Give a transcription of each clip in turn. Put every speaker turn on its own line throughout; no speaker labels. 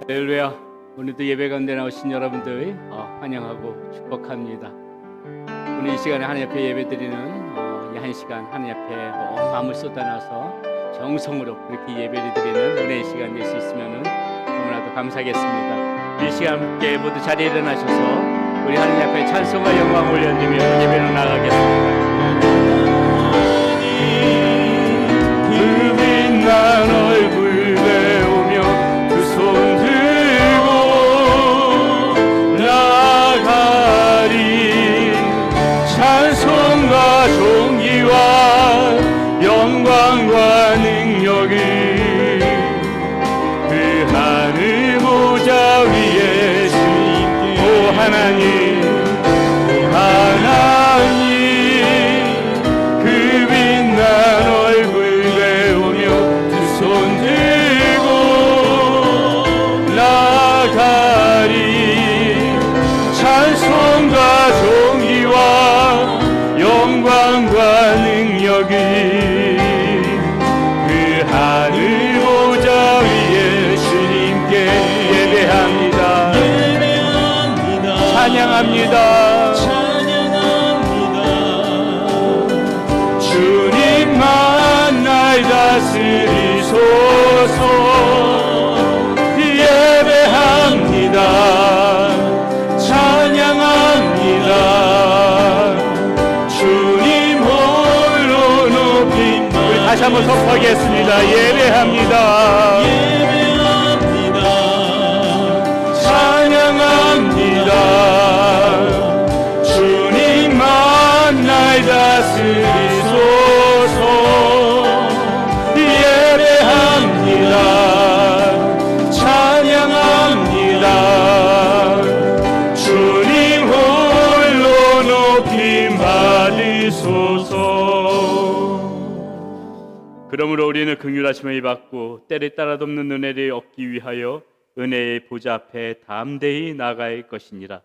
할렐루야. 오늘도 예배 가운데 나오신 여러분들 환영하고 축복합니다. 오늘 이 시간에 하나님 앞에 예배드리는 이 한 시간 하나님 앞에 마음을 쏟아놔서 정성으로 그렇게 예배를 드리는 은혜의 시간 될 수 있으면 너무나도 감사하겠습니다. 이 시간 함께 모두 자리에 일어나셔서 우리 하나님 앞에 찬송과 영광을 올려드리며 예배로 나가겠습니다. 그 빛난 얼굴 배우며 두 손 들고 나가리. 찬송과 존귀와 영광과 능력을 그 하늘 보좌 위에 주님께 오 하나님, 오 하나님, 그 빛난 얼굴 배우며 두 손 들고 나가리. 찬송과 존귀와 영광과 능력이 그 하늘 보좌 위에 주님께 예배합니다. 찬양합니다. 주님만 날 다스리소서. 예배합니다. 찬양합니다. 주님 홀로 높임. 우리 다시 한번 선포하겠습니다. 예배합니다. 찬양합니다. 주님만 날 다스리소서. 예배합니다. 찬양합니다. 주님 홀로 높임 받으소서. 그러므로 우리는 긍휼하심을 받고 때를 따라 돕는 은혜를 얻기 위하여 은혜의 보좌 앞에 담대히 나아갈 것이니라.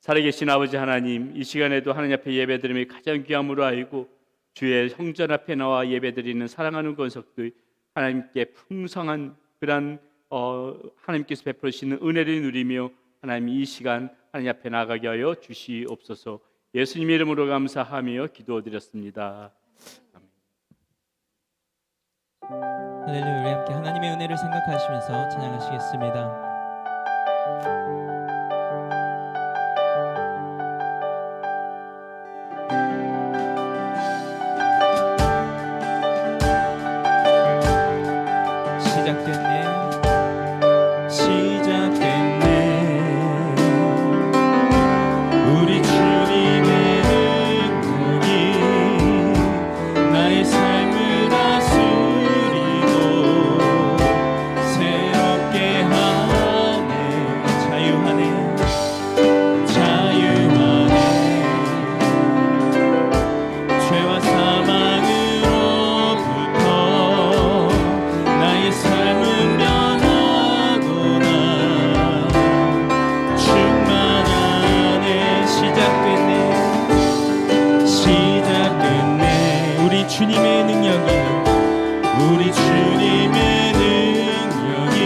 살아계신 아버지 하나님, 이 시간에도 하나님 앞에 예배드림이 가장 귀함으로 알고 주의 성전 앞에 나와 예배드리는 사랑하는 권속들 하나님께 풍성한 그런 하나님께서 베풀으시는 은혜를 누리며 하나님 이 시간 하나님 앞에 나가게 하여 주시옵소서. 예수님 이름으로 감사하며 기도드렸습니다.
할렐루야. 우리 함께 하나님의 은혜를 생각하시면서 찬양하시겠습니다. 시작됐네, 시작됐네. 우리 주님의 능력이 나의 삶을 다스리고 새롭게 하네. 자유하네, 자유하네. 죄와 사망으로부터 나의 삶은 변하구나. 충만하네. 시작됐네, 시작됐네. 우리 주님의 능력이, 우리 주님의 능력이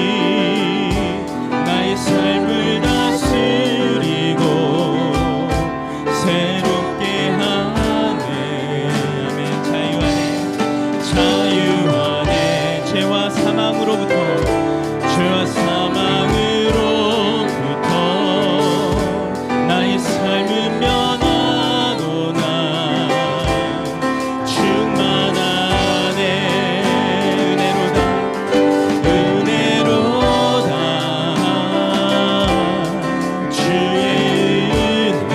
나의 삶을 다스리고 새롭게 하네. 아멘. 자유하네, 자유하네. 죄와 사망으로부터, 죄와 사망으로부터 나의 삶은 변하구나. 충만하네. 은혜로다, 은혜로다. 주의 은혜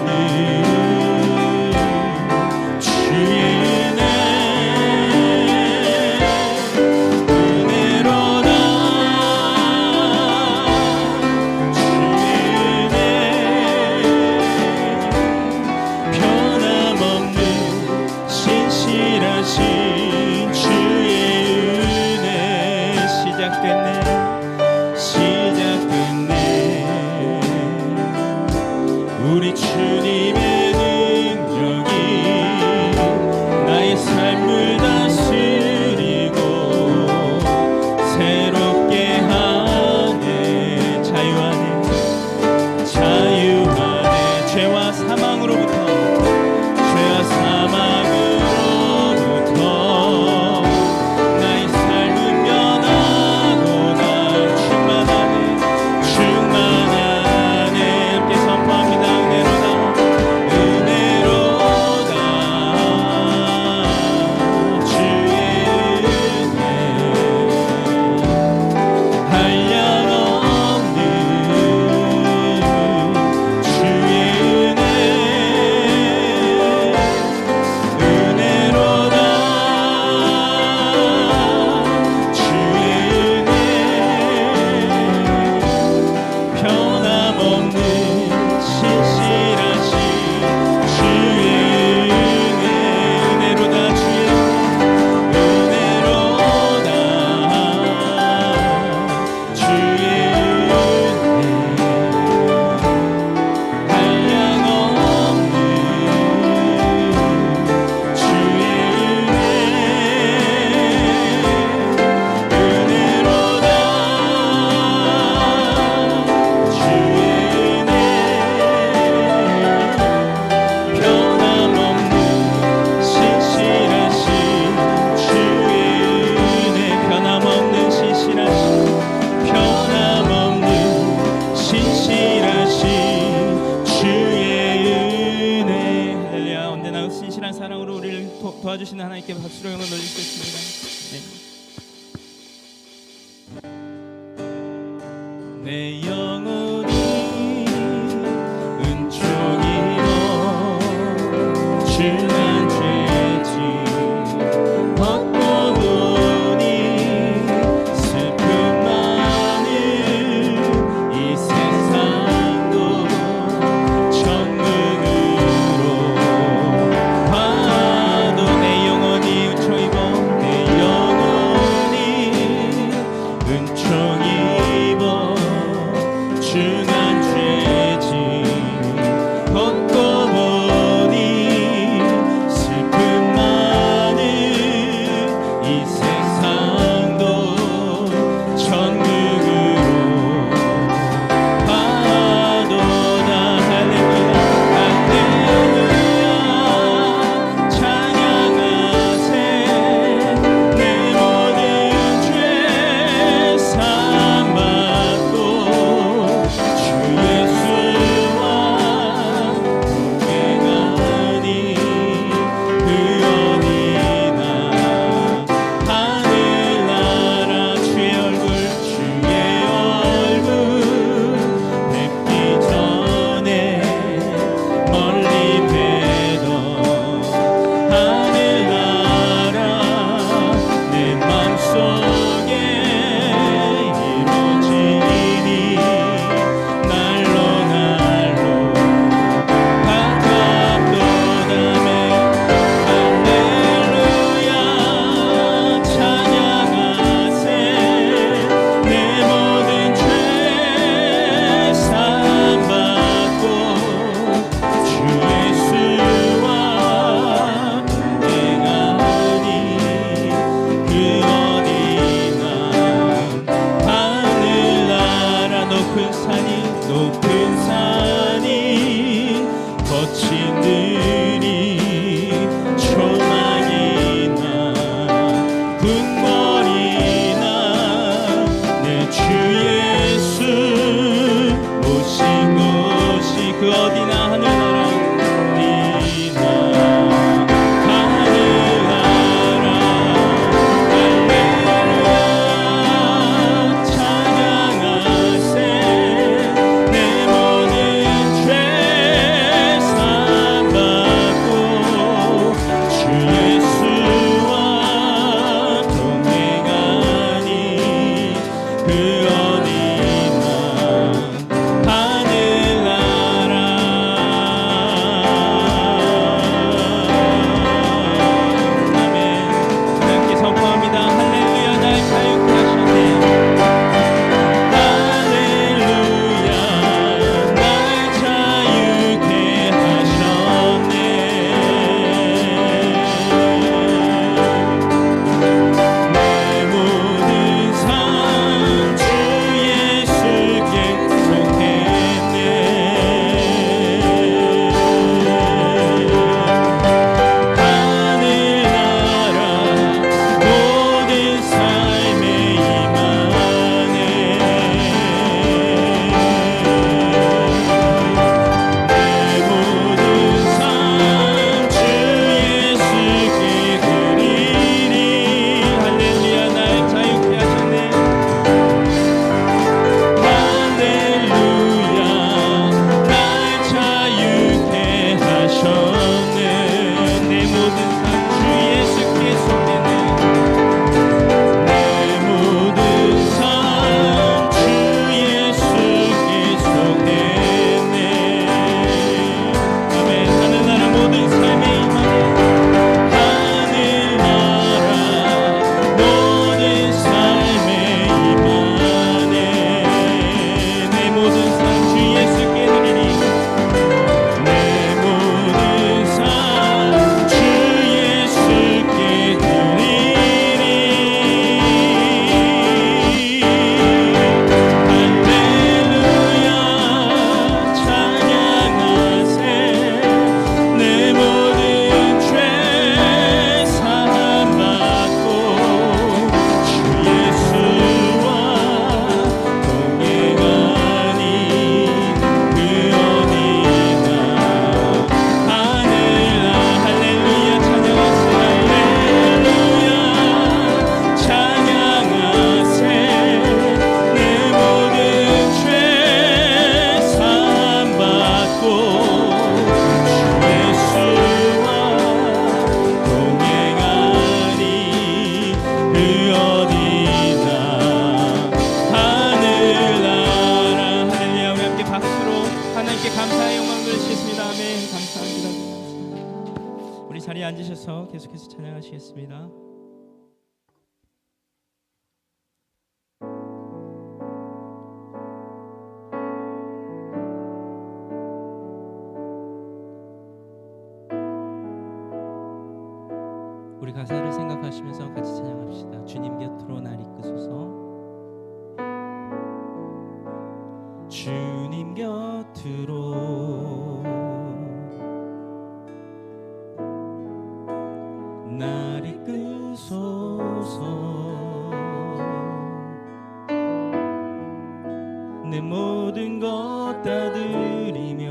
한량없는 주의 은혜. 은혜로다. 주의 은혜 변함없는 신실하신 주의 은혜. 시작됐네, 시작됐네. 우리 주님의 능력이 나의 삶을 다스리고 도와주시는 하나님께 박수로 영광 돌리겠습니다. 네. 내 영혼이 은총이로 주난 죄지 벗고 보니 슬픔 많은 이 세상도 천국으로 봐도 내 영혼이 은총이고 내 영혼이 은총이고 중한 죄지 벗고 보니 슬픔 많은 이 세상도 천국으로 봐도다. 할렐루야 할렐루야 찬양하세 내 모든 죄 사함받고 주 예수와 동행하니 그 어디나 하늘나라 주의 얼굴 뵙기 전에 멀리 뵈던 하늘나라 내 맘속에 이루어지니 날로 날로 가깝도다매 할렐루야 찬양하세 내 모든 죄 사함받고 주 예수와 동행하니 그 어디나 하늘나라 높은 산이 거친 들이 조망이나 궁궐이나 내 주 예수 오신 곳이 그 어디나 하늘나라 어디나 하늘나라 할렐루야 찬양하세 내 모든 죄 사함받고 주 예수와 동행하니 그 어디나 하늘나라 한번 드리시겠습니다. 아멘. 감사합니다. 우리 자리에 앉으셔서 계속해서 찬양하시겠습니다. 우리 가사를 생각하시면서 같이 찬양합시다. 주님 곁으로 날 이끄소서. 주님 곁으로 날 이끄소서. 내 모든 것 다 드리며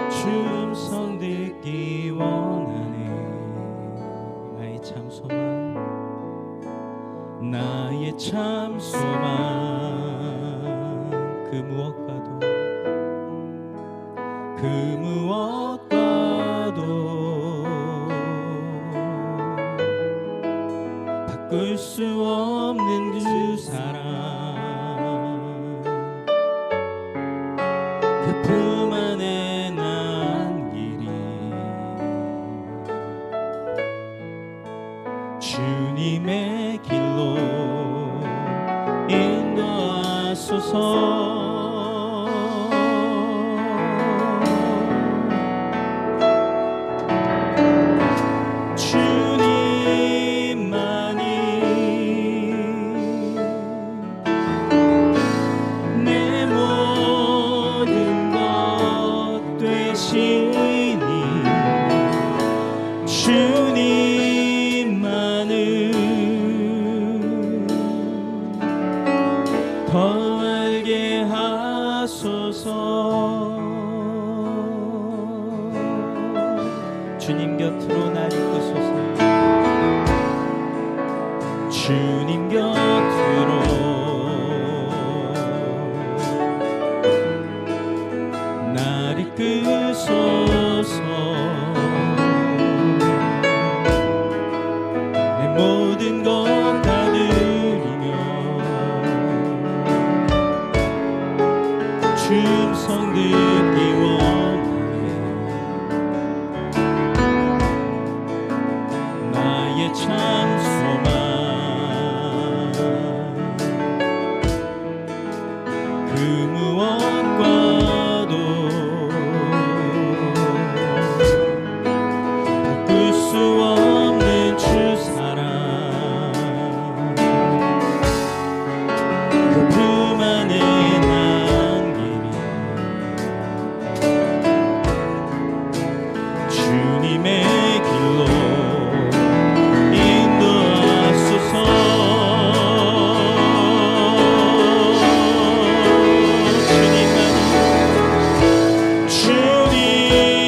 주 음성 듣기 원하네. 나의 참 소망, 나의 참 소망, 그 무엇과도 바꿀 수 없는 그 사랑, 그 품 안에 난 길이 주님의 길로 인도하소서. 더 알게 하소서. 주님 곁으로 날 이끄소서. 주님 곁으로 날 이끄소서. 내 모든 것 다 드리며 주 음성 듣기 원하네. 나의 참 소망, 그 무엇과도 바꿀 수 없는 주 사랑, 그 품 안에 주님의 길로 인도하소서.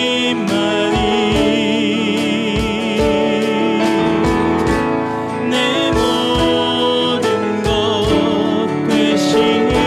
주님만이 내 모든 것 되시니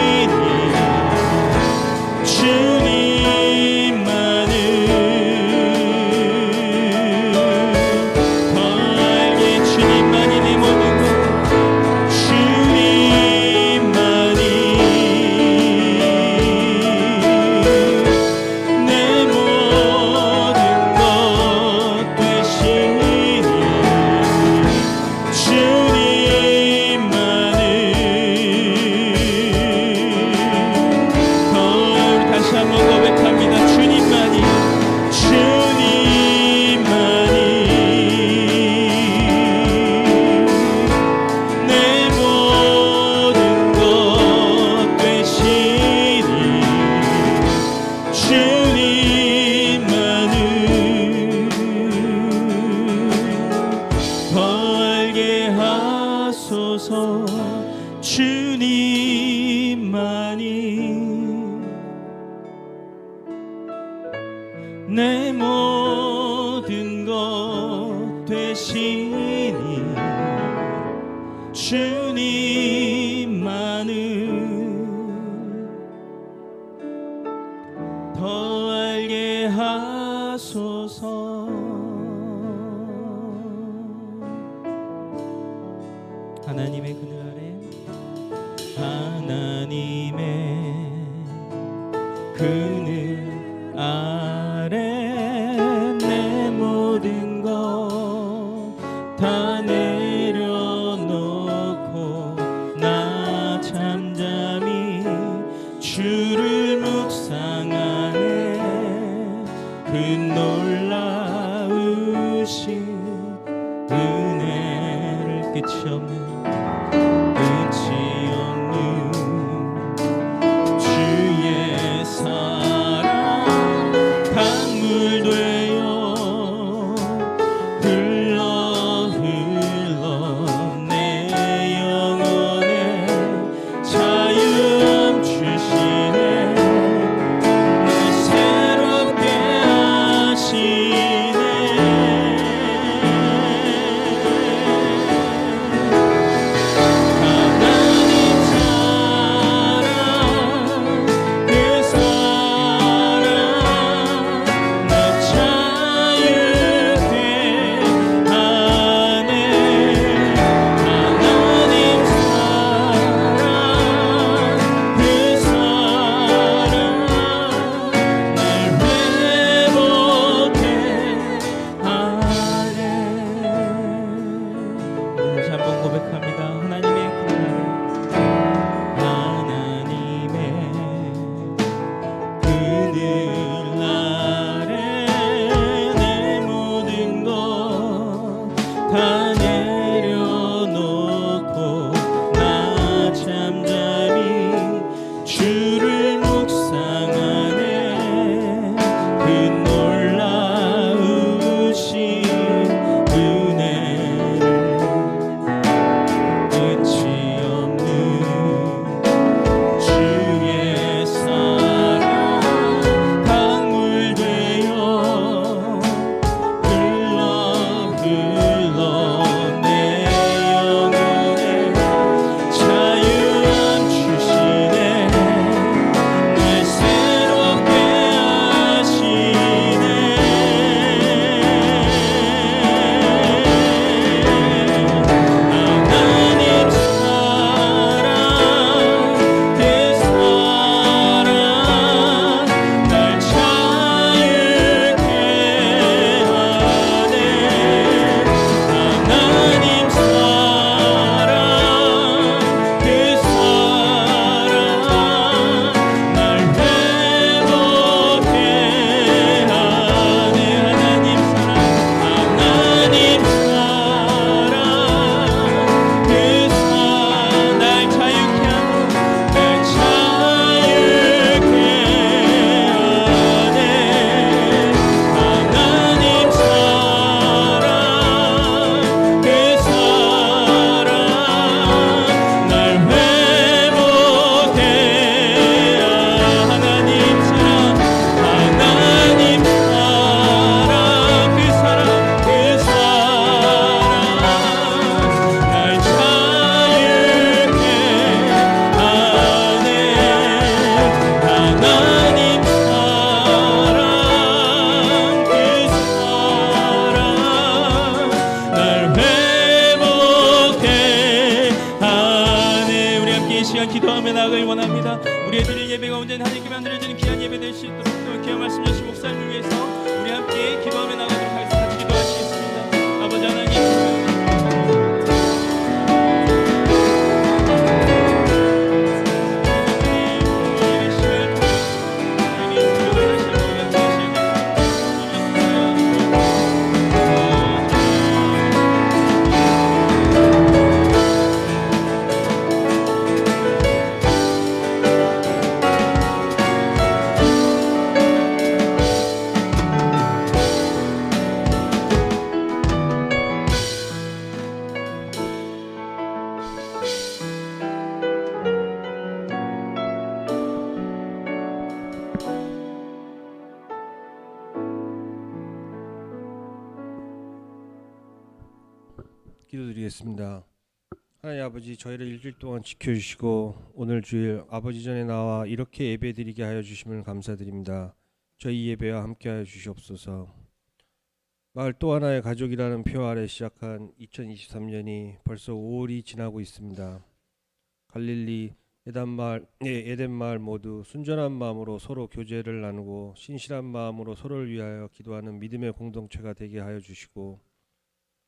내 모든 것 되시니 주님만을 더 알게 하소서. 하나님의 그늘 아래, 하나님의 그늘 아래 내 모든 것 다 내려놓고 나 잠잠히 주를 묵상하네. 그 놀라우신 은혜를 끝이 없는 주의 사랑 강물 되어 흘러 내 영혼에 자유 주시네. 날 새롭게 하시네. 다 내려놓고 나 잠잠히 주를 묵상하네. 그 놀라우신 은혜를 끝이 없는 주의 사랑 강물 되어 흘러 내 영혼에 자유함 주시네. 날 새롭게 하시네. 하나님 사랑 그 사랑 날 자유케 하네. 하나님 사랑 그 사랑 날 회복해 하네. 하나님 사랑 그 사랑 날 자유케 하네. 날 자유케 하네. 하나님 사랑 그 사랑 날 회복해. 하나님 사랑 그 사랑 날 자유케 하네. 하나님 사랑 그 사랑 날 회복해 하네. 우리 함께 이 시간 기도하며 나아가길 원합니다. 우리의 드릴 예배가 온전히 하나님께 만들어지는 귀한 예배 될 수 있도록 또 귀한 말씀 주신 목사님을 위해서 우리 함께 기도하며 나아가도록 하겠습니다. 같이 기도하시겠습니다. 아버지 하나님,
기도드리겠습니다. 하나님 아버지, 저희를 일주일 동안 지켜주시고 오늘 주일 아버지 전에 나와 이렇게 예배드리게 하여 주심을 감사드립니다. 저희 예배와 함께하여 주시옵소서. 마을 또 하나의 가족이라는 표 아래 시작한 2023년이 벌써 5월이 지나고 있습니다. 갈릴리 에덴 마을 모두 순전한 마음으로 서로 교제를 나누고 신실한 마음으로 서로를 위하여 기도하는 믿음의 공동체가 되게 하여 주시고,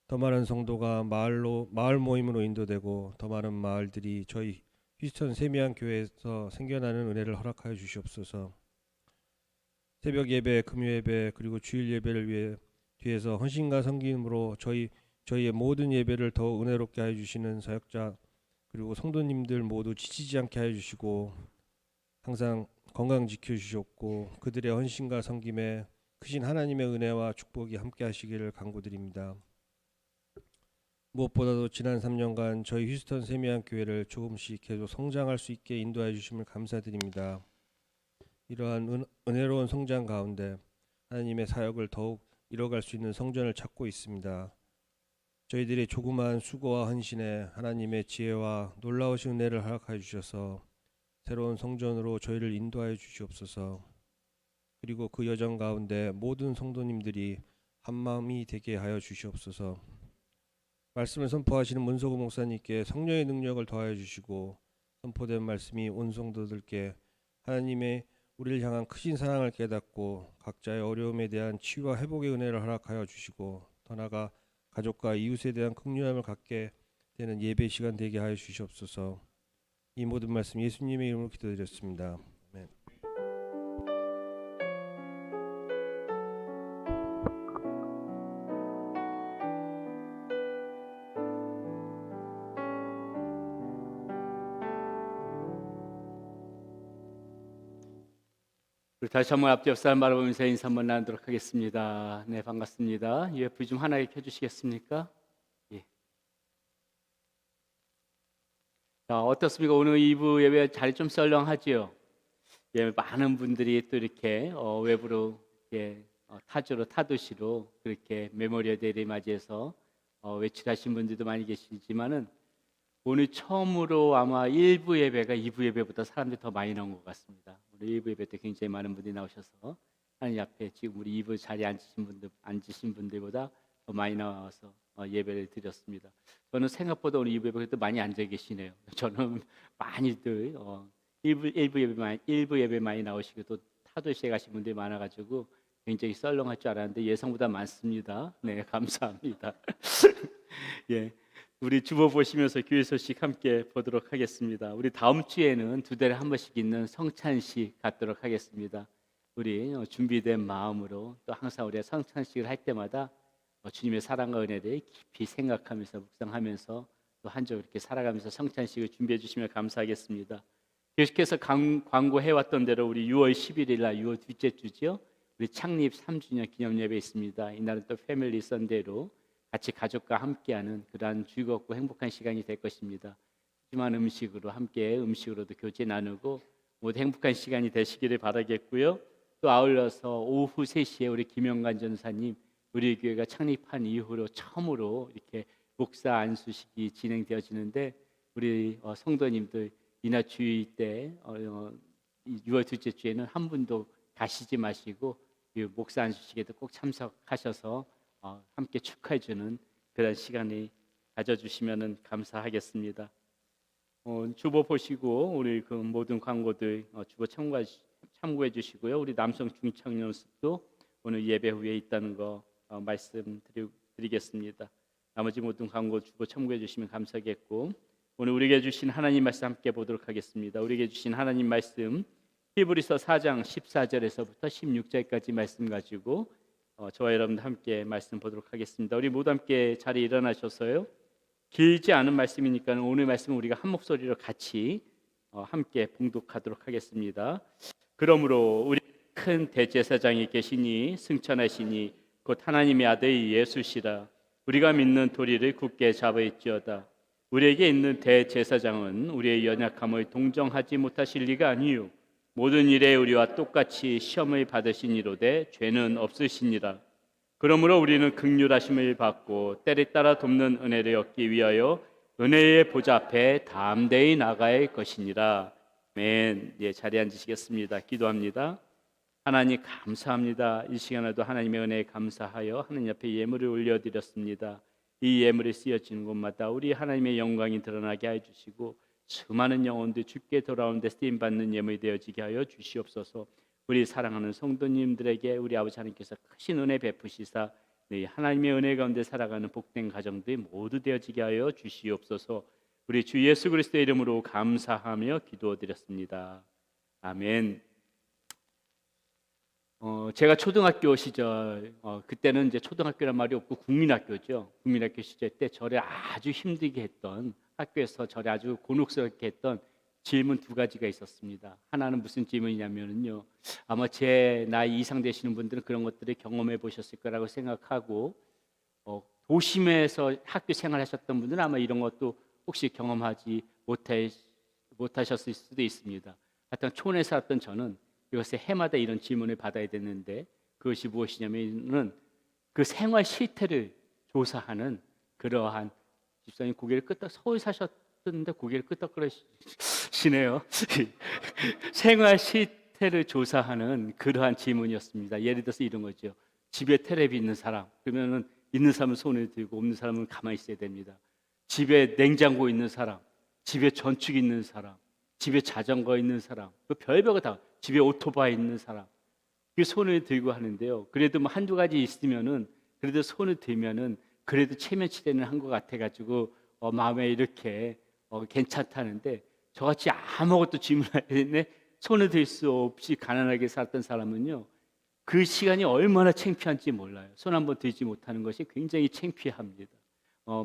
더 많은 성도가 마을 모임으로 인도되고 더 많은 마을들이 저희 휴스턴 세미한 교회에서 생겨나는 은혜를 허락하여 주시옵소서. 새벽 예배, 금요 예배, 그리고 주일 예배를 위해 뒤에서 헌신과 섬김으로 저희의 모든 예배를 더 은혜롭게 하여 주시는 사역자 그리고 성도님들 모두 지치지 않게 하여 주시고, 항상 건강 지켜 주시옵고 그들의 헌신과 섬김에 크신 하나님의 은혜와 축복이 함께 하시기를 간구드립니다. 무엇보다도 지난 3년간 저희 휴스턴 세미한 교회를 조금씩 계속 성장할 수 있게 인도해 주심을 감사드립니다. 이러한 은혜로운 성장 가운데 하나님의 사역을 더욱 이뤄갈 수 있는 성전을 찾고 있습니다. 저희들의 조그마한 수고와 헌신에 하나님의 지혜와 놀라우신 은혜를 허락하여 주셔서 새로운 성전으로 저희를 인도하여 주시옵소서. 그리고 그 여정 가운데 모든 성도님들이 한마음이 되게 하여 주시옵소서. 말씀을 선포하시는 문소구 목사님께 성령의 능력을 더하여 주시고, 선포된 말씀이 온 성도들께 하나님의 우리를 향한 크신 사랑을 깨닫고 각자의 어려움에 대한 치유와 회복의 은혜를 허락하여 주시고, 더 나아가 가족과 이웃에 대한 긍휼함을 갖게 되는 예배 시간 되게 하여 주시옵소서. 이 모든 말씀 예수님의 이름으로 기도드렸습니다. 아멘.
우리 다시 한번 앞뒤 옆 사람 바라보면서 인사 한번 나누도록 하겠습니다. 네, 반갑습니다. USB 좀 하나 켜주시겠습니까? 예. 자, 어떻습니까? 오늘 2부 예배 자리 좀 썰렁하지요? 예, 많은 분들이 또 이렇게 외부로 이렇게 타주로 타도시로 그렇게 메모리얼 데이를 맞이해서 외출하신 분들도 많이 계시지만은 오늘 처음으로 아마 1부 예배가 2부 예배보다 사람들이 더 많이 나온 것 같습니다. 우리 1부 예배 때 굉장히 많은 분들이 나오셔서 하나님 앞에 지금 우리 2부 자리에 앉으신 분들보다 더 많이 나와서 예배를 드렸습니다. 저는 생각보다 오늘 2부 예배도 많이 앉아 계시네요. 저는 많이들 1부 예배 많이 나오시고 또 타도시에 가신 분들이 많아가지고 굉장히 썰렁할 줄 알았는데 예상보다 많습니다. 네, 감사합니다. 예. 우리 주보 보시면서 교회 소식 함께 보도록 하겠습니다. 우리 다음 주에는 2달에 한 번씩 있는 성찬식 갖도록 하겠습니다. 우리 준비된 마음으로 또 항상 우리가 성찬식을 할 때마다 주님의 사랑과 은혜를 깊이 생각하면서 묵상하면서 또 한 주 이렇게 살아가면서 성찬식을 준비해 주시면 감사하겠습니다. 계속해서 광고해왔던 대로 우리 6월 11일 날 6월 둘째 주죠. 우리 창립 3주년 기념 예배 있습니다. 이날은 또 패밀리 선데이로 같이 가족과 함께하는 그러한 즐겁고 행복한 시간이 될 것입니다. 푸짐한 음식으로도 교제 나누고 모두 행복한 시간이 되시기를 바라겠고요. 또 아울러서 오후 3시에 우리 김영관 전사님 우리 교회가 창립한 이후로 처음으로 이렇게 목사 안수식이 진행되어지는데 우리 성도님들 이날 주일 때 6월 둘째 주에는 한 분도 가시지 마시고 그 목사 안수식에도 꼭 참석하셔서 함께 축하해주는 그런 시간이 가져주시면 감사하겠습니다. 주보 보시고 우리 그 모든 광고들 주보 참고해 주시고요. 우리 남성 중청년습도 오늘 예배 후에 있다는 거 말씀드리겠습니다. 나머지 모든 광고 주보 참고해 주시면 감사하겠고, 오늘 우리에게 주신 하나님 말씀 함께 보도록 하겠습니다. 우리에게 주신 하나님 말씀 히브리서 4장 14절에서부터 16절까지 말씀 가지고 저와 여러분들 함께 말씀 보도록 하겠습니다. 우리 모두 함께 자리에 일어나셔서요. 길지 않은 말씀이니까 오늘 말씀은 우리가 한 목소리로 같이 함께 봉독하도록 하겠습니다. 그러므로 우리 큰 대제사장이 계시니 승천하시니 곧 하나님의 아들 예수시라. 우리가 믿는 도리를 굳게 잡아있지어다. 우리에게 있는 대제사장은 우리의 연약함을 동정하지 못하실 리가 아니요 모든 일에 우리와 똑같이 시험을 받으시니로되 죄는 없으시니라. 그러므로 우리는 긍휼하심을 받고 때를 따라 돕는 은혜를 얻기 위하여 은혜의 보좌 앞에 담대히 나갈 것이니라. 아멘. 예, 자리에 앉으시겠습니다. 기도합니다. 하나님 감사합니다. 이 시간에도 하나님의 은혜에 감사하여 하나님 앞에 예물을 올려드렸습니다. 이 예물이 쓰여지는 곳마다 우리 하나님의 영광이 드러나게 해주시고 수많은 영혼들 주께 돌아오는 데 쓰임 받는 예물이 되어지게 하여 주시옵소서. 우리 사랑하는 성도님들에게 우리 아버지 하나님께서 크신 은혜 베푸시사 네, 하나님의 은혜 가운데 살아가는 복된 가정들이 모두 되어지게 하여 주시옵소서. 우리 주 예수 그리스도의 이름으로 감사하며 기도드렸습니다. 아멘. 제가 초등학교 시절 그때는 이제 초등학교란 말이 없고 국민학교죠. 국민학교 시절 때 저를 아주 힘들게 했던, 학교에서 저를 아주 곤혹스럽게 했던 질문 두 가지가 있었습니다. 하나는 무슨 질문이냐면요, 아마 제 나이 이상 되시는 분들은 그런 것들을 경험해 보셨을 거라고 생각하고, 도심에서 학교 생활하셨던 분들은 아마 이런 것도 혹시 경험하지 못하셨을 수도 있습니다. 하여튼 촌에 살았던 저는 이것에 해마다 이런 질문을 받아야 됐는데, 그것이 무엇이냐면은 그 생활 실태를 조사하는 그러한, 집사님 고개를 끄덕, 서울 사셨는데 고개를 끄덕거리시네요. 생활 실태를 조사하는 그러한 질문이었습니다. 예를 들어서 이런 거죠. 집에 텔레비 있는 사람, 그러면은 있는 사람은 손을 들고 없는 사람은 가만히 있어야 됩니다. 집에 냉장고 있는 사람, 집에 전축 있는 사람, 집에 자전거 있는 사람, 그 별별거 다, 집에 오토바이 있는 사람, 그 손을 들고 하는데요. 그래도 뭐 한두 가지 있으면은, 그래도 손을 들면은 그래도 체면치레는 한 것 같아가지고 마음에 이렇게 괜찮다는데, 저같이 아무것도 질문하는데 손을 들 수 없이 가난하게 살았던 사람은요, 그 시간이 얼마나 창피한지 몰라요. 손 한번 들지 못하는 것이 굉장히 창피합니다.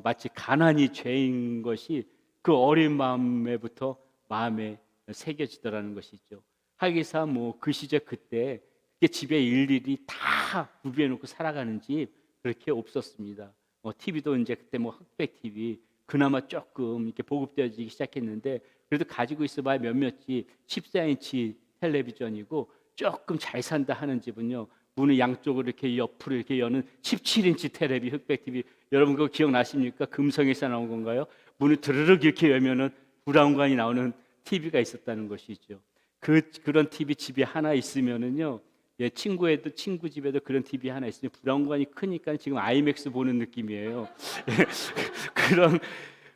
마치 가난이 죄인 것이 그 어린 마음에부터 마음에 새겨지더라는 것이죠. 하기사 뭐 그 시절 그때 집에 일일이 다 구비해 놓고 살아가는 집 그렇게 없었습니다. TV도 이제 그때 뭐 흑백 TV 그나마 조금 이렇게 보급되어지기 시작했는데, 그래도 가지고 있어봐야 몇몇집 14인치 텔레비전이고, 조금 잘 산다 하는 집은요, 문을 양쪽으로 이렇게 옆으로 이렇게 여는 17인치 텔레비, 흑백 TV. 여러분 그거 기억나십니까? 금성에서 나온 건가요? 문을 드르륵 이렇게 열면은 브라운관이 나오는 TV가 있었다는 것이죠. 그런 TV 집에 하나 있으면은요, 예, 친구 집에도 그런 TV 하나 있으면 브라운관이 크니까 지금 아이맥스 보는 느낌이에요.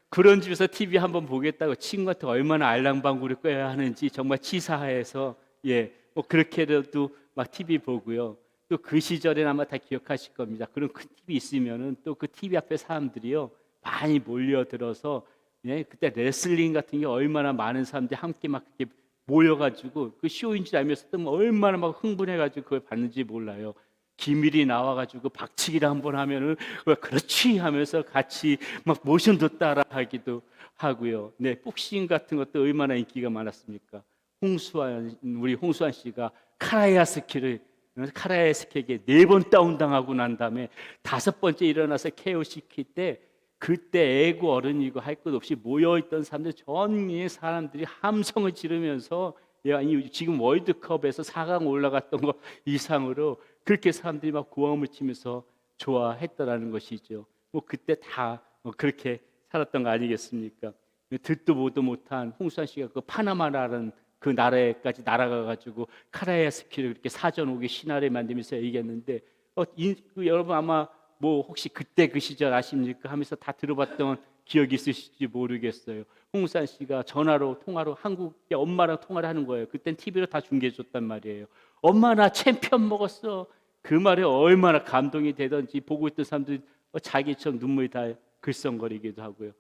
그런 집에서 TV 한번 보겠다고 친구한테 얼마나 알랑방구를 껴야 하는지 정말 치사해서, 예, 뭐 그렇게라도 막 TV 보고요. 또 그 시절엔 아마 다 기억하실 겁니다. 그런 큰 TV 있으면은 또 그 TV 앞에 사람들이요 많이 몰려들어서, 예, 그때 레슬링 같은 게 얼마나 많은 사람들이 함께 막 그렇게 모여가지고 그 쇼인 줄 알면서 또 얼마나 막 흥분해가지고 그걸 봤는지 몰라요. 기밀이 나와가지고 박치기를 한번 하면은 그렇지 하면서 같이 막 모션도 따라하기도 하고요. 네, 복싱 같은 것도 얼마나 인기가 많았습니까? 우리 홍수환 씨가 카라야스키에게 4번 다운당하고 난 다음에 5번째 일어나서 KO 시킬 때, 그때 애고 어른이고 할 것 없이 모여있던 사람들, 전의 사람들이 함성을 지르면서, 지금 월드컵에서 4강 올라갔던 거 이상으로 그렇게 사람들이 막 고함을 치면서 좋아했더라는 것이죠. 뭐 그때 다 그렇게 살았던 거 아니겠습니까? 듣도 보도 못한 홍수환 씨가 그 파나마라는 그 나라에까지 날아가가지고 카라야스키를 그렇게 사전 오기 신화를 만들면서 얘기했는데, 여러분 아마 뭐 혹시 그때 그 시절 아십니까? 하면서 다 들어봤던 기억이 있으실지 모르겠어요. 홍수환 씨가 통화로 한국에 엄마랑 통화를 하는 거예요. 그땐 TV로 다 중계해줬단 말이에요. 엄마 나 챔피언 먹었어. 그 말에 얼마나 감동이 되던지 보고 있던 사람들이 자기처럼 눈물이 다 글썽거리기도 하고요.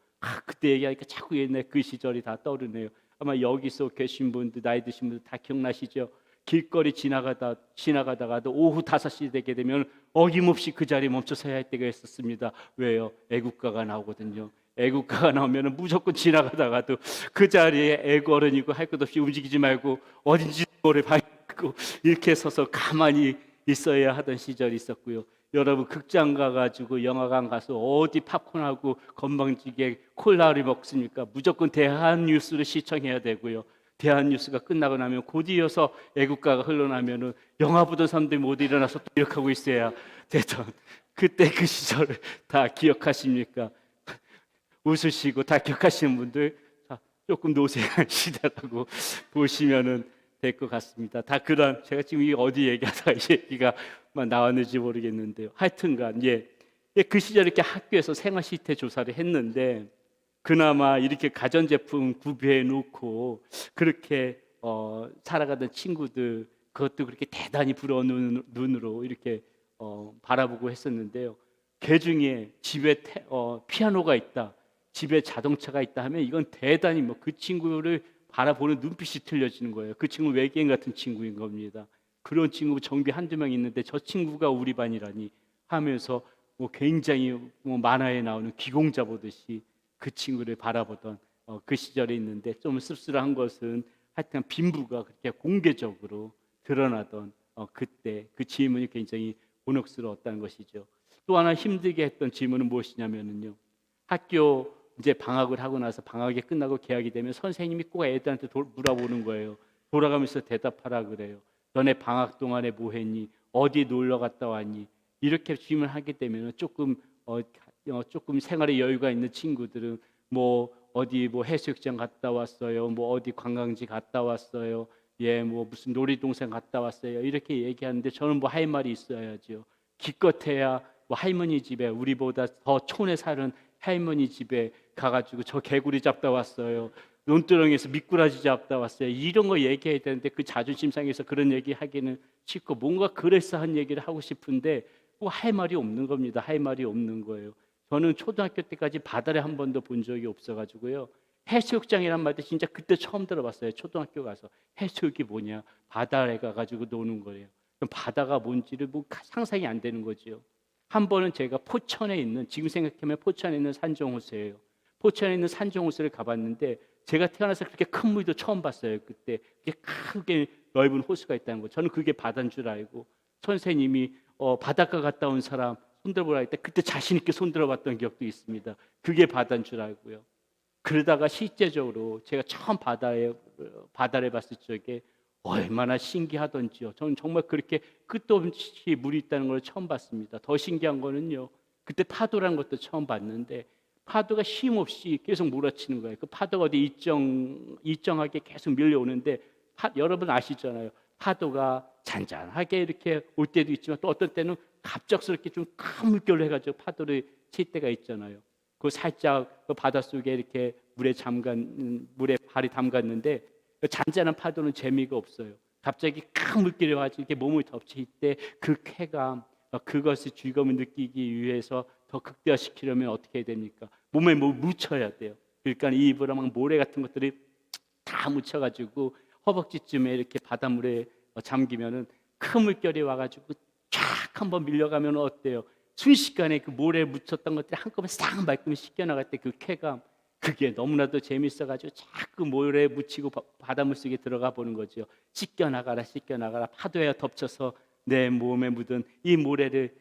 그때 얘기하니까 자꾸 옛날 그 시절이 다 떠오르네요. 아마 여기서 계신 분들, 나이 드신 분들 다 기억나시죠? 길거리 지나가다가도 오후 5시 되게 되면 어김없이 그 자리에 멈춰 서야 할 때가 있었습니다. 왜요? 애국가가 나오거든요. 애국가가 나오면 무조건 지나가다가도 그 자리에 애고 어른이고 할 것 없이 움직이지 말고 어딘지 모를 밝고 이렇게 서서 가만히 있어야 하던 시절이 있었고요. 여러분 극장 가가지고 영화관 가서 어디 팝콘하고 건방지게 콜라를 먹습니까? 무조건 대한뉴스를 시청해야 되고요. 대한뉴스가 끝나고 나면 곧 이어서 애국가가 흘러나면은 영화 보던 사람들이 모두 일어나서 또 이렇게 하고 있어야 되던 그때 그 시절을 다 기억하십니까? 웃으시고 다 기억하시는 분들 조금 노쇠한 시대라고 보시면은 될 것 같습니다. 다 그런, 제가 지금 이 어디 얘기하다가 이 얘기가 나왔는지 모르겠는데요. 하여튼간 그 시절에 이렇게 학교에서 생활 실태 조사를 했는데, 그나마 이렇게 가전제품 구비해 놓고 그렇게 살아가던 친구들, 그것도 그렇게 대단히 부러운 눈으로 이렇게 바라보고 했었는데요. 그 중에 집에 피아노가 있다, 집에 자동차가 있다 하면 이건 대단히 뭐 그 친구를 바라보는 눈빛이 틀려지는 거예요. 그 친구 외계인 같은 친구인 겁니다. 그런 친구 정비 한두 명 있는데 저 친구가 우리 반이라니 하면서 뭐 굉장히 뭐 만화에 나오는 기공자 보듯이 그 친구를 바라보던 그 시절에 있는데, 좀 씁쓸한 것은 하여튼 빈부가 그렇게 공개적으로 드러나던 그때 그 질문이 굉장히 곤혹스러웠다는 것이죠. 또 하나 힘들게 했던 질문은 무엇이냐면요, 학교 이제 방학을 하고 나서 방학이 끝나고 개학이 되면 선생님이 꼭 애들한테 물어보는 거예요. 돌아가면서 대답하라 그래요. 너네 방학 동안에 뭐 했니? 어디 놀러 갔다 왔니? 이렇게 질문하게 되면 조금 생활에 여유가 있는 친구들은 뭐 어디 뭐 해수욕장 갔다 왔어요, 뭐 어디 관광지 갔다 왔어요, 예, 뭐 무슨 놀이동산 갔다 왔어요, 이렇게 얘기하는데 저는 뭐 할 말이 있어야죠. 기껏해야 뭐 할머니 집에, 우리보다 더 촌에 사는 할머니 집에 가가지고 저 개구리 잡다 왔어요, 논두렁에서 미꾸라지 잡다 왔어요, 이런 거 얘기해야 되는데 그 자존심 상해서 그런 얘기 하기는 싫고 뭔가 그럴싸한 얘기를 하고 싶은데 뭐 할 말이 없는 겁니다. 할 말이 없는 거예요. 저는 초등학교 때까지 바다를 한 번도 본 적이 없어가지고요, 해수욕장이란 말도 진짜 그때 처음 들어봤어요. 초등학교 가서 해수욕이 뭐냐, 바다에 가가지고 노는 거예요. 그럼 바다가 뭔지를 뭐 상상이 안 되는 거죠. 한 번은 제가 포천에 있는, 지금 생각하면 포천에 있는 산정호수예요. 포천에 있는 산정호수를 가봤는데 제가 태어나서 그렇게 큰 물도 처음 봤어요. 그때 그렇게 크게 넓은 호수가 있다는 거, 저는 그게 바다인 줄 알고 선생님이 바닷가 갔다 온 사람 손들어보라 할 때 그때 자신 있게 손들어봤던 기억도 있습니다. 그게 바다인 줄 알고요. 그러다가 실제적으로 제가 처음 바다를 봤을 적에 얼마나 신기하던지요. 저는 정말 그렇게 끝도 없이 물이 있다는 걸 처음 봤습니다. 더 신기한 거는요, 그때 파도라는 것도 처음 봤는데 파도가 쉼없이 계속 몰아치는 거예요. 그 파도가 어디 일정하게 계속 밀려오는데 여러분 아시잖아요. 파도가 잔잔하게 이렇게 올 때도 있지만 또 어떤 때는 갑작스럽게 좀 큰 물결로 해가지고 파도를 칠 때가 있잖아요. 그 살짝 그 바닷속에 이렇게 물에 발이 담갔는데 그 잔잔한 파도는 재미가 없어요. 갑자기 큰 물결이 와서 이렇게 몸을 덮칠 때 그 쾌감, 그것의 즐거움을 느끼기 위해서 더 극대화시키려면 어떻게 해야 됩니까? 몸에 뭐 묻혀야 돼요. 그러니까 이 입으로 막 모래 같은 것들이 다 묻혀가지고 허벅지쯤에 이렇게 바닷물에 잠기면은 큰 물결이 와가지고 쫙 한번 밀려가면 어때요? 순식간에 그 모래에 묻혔던 것들이 한꺼번에 싹 말끔히 씻겨나갈 때 그 쾌감, 그게 너무나도 재밌어가지고 자꾸 모래에 묻히고 바닷물 속에 들어가 보는 거죠. 씻겨나가라, 씻겨나가라. 파도에 덮쳐서 내 몸에 묻은 이 모래를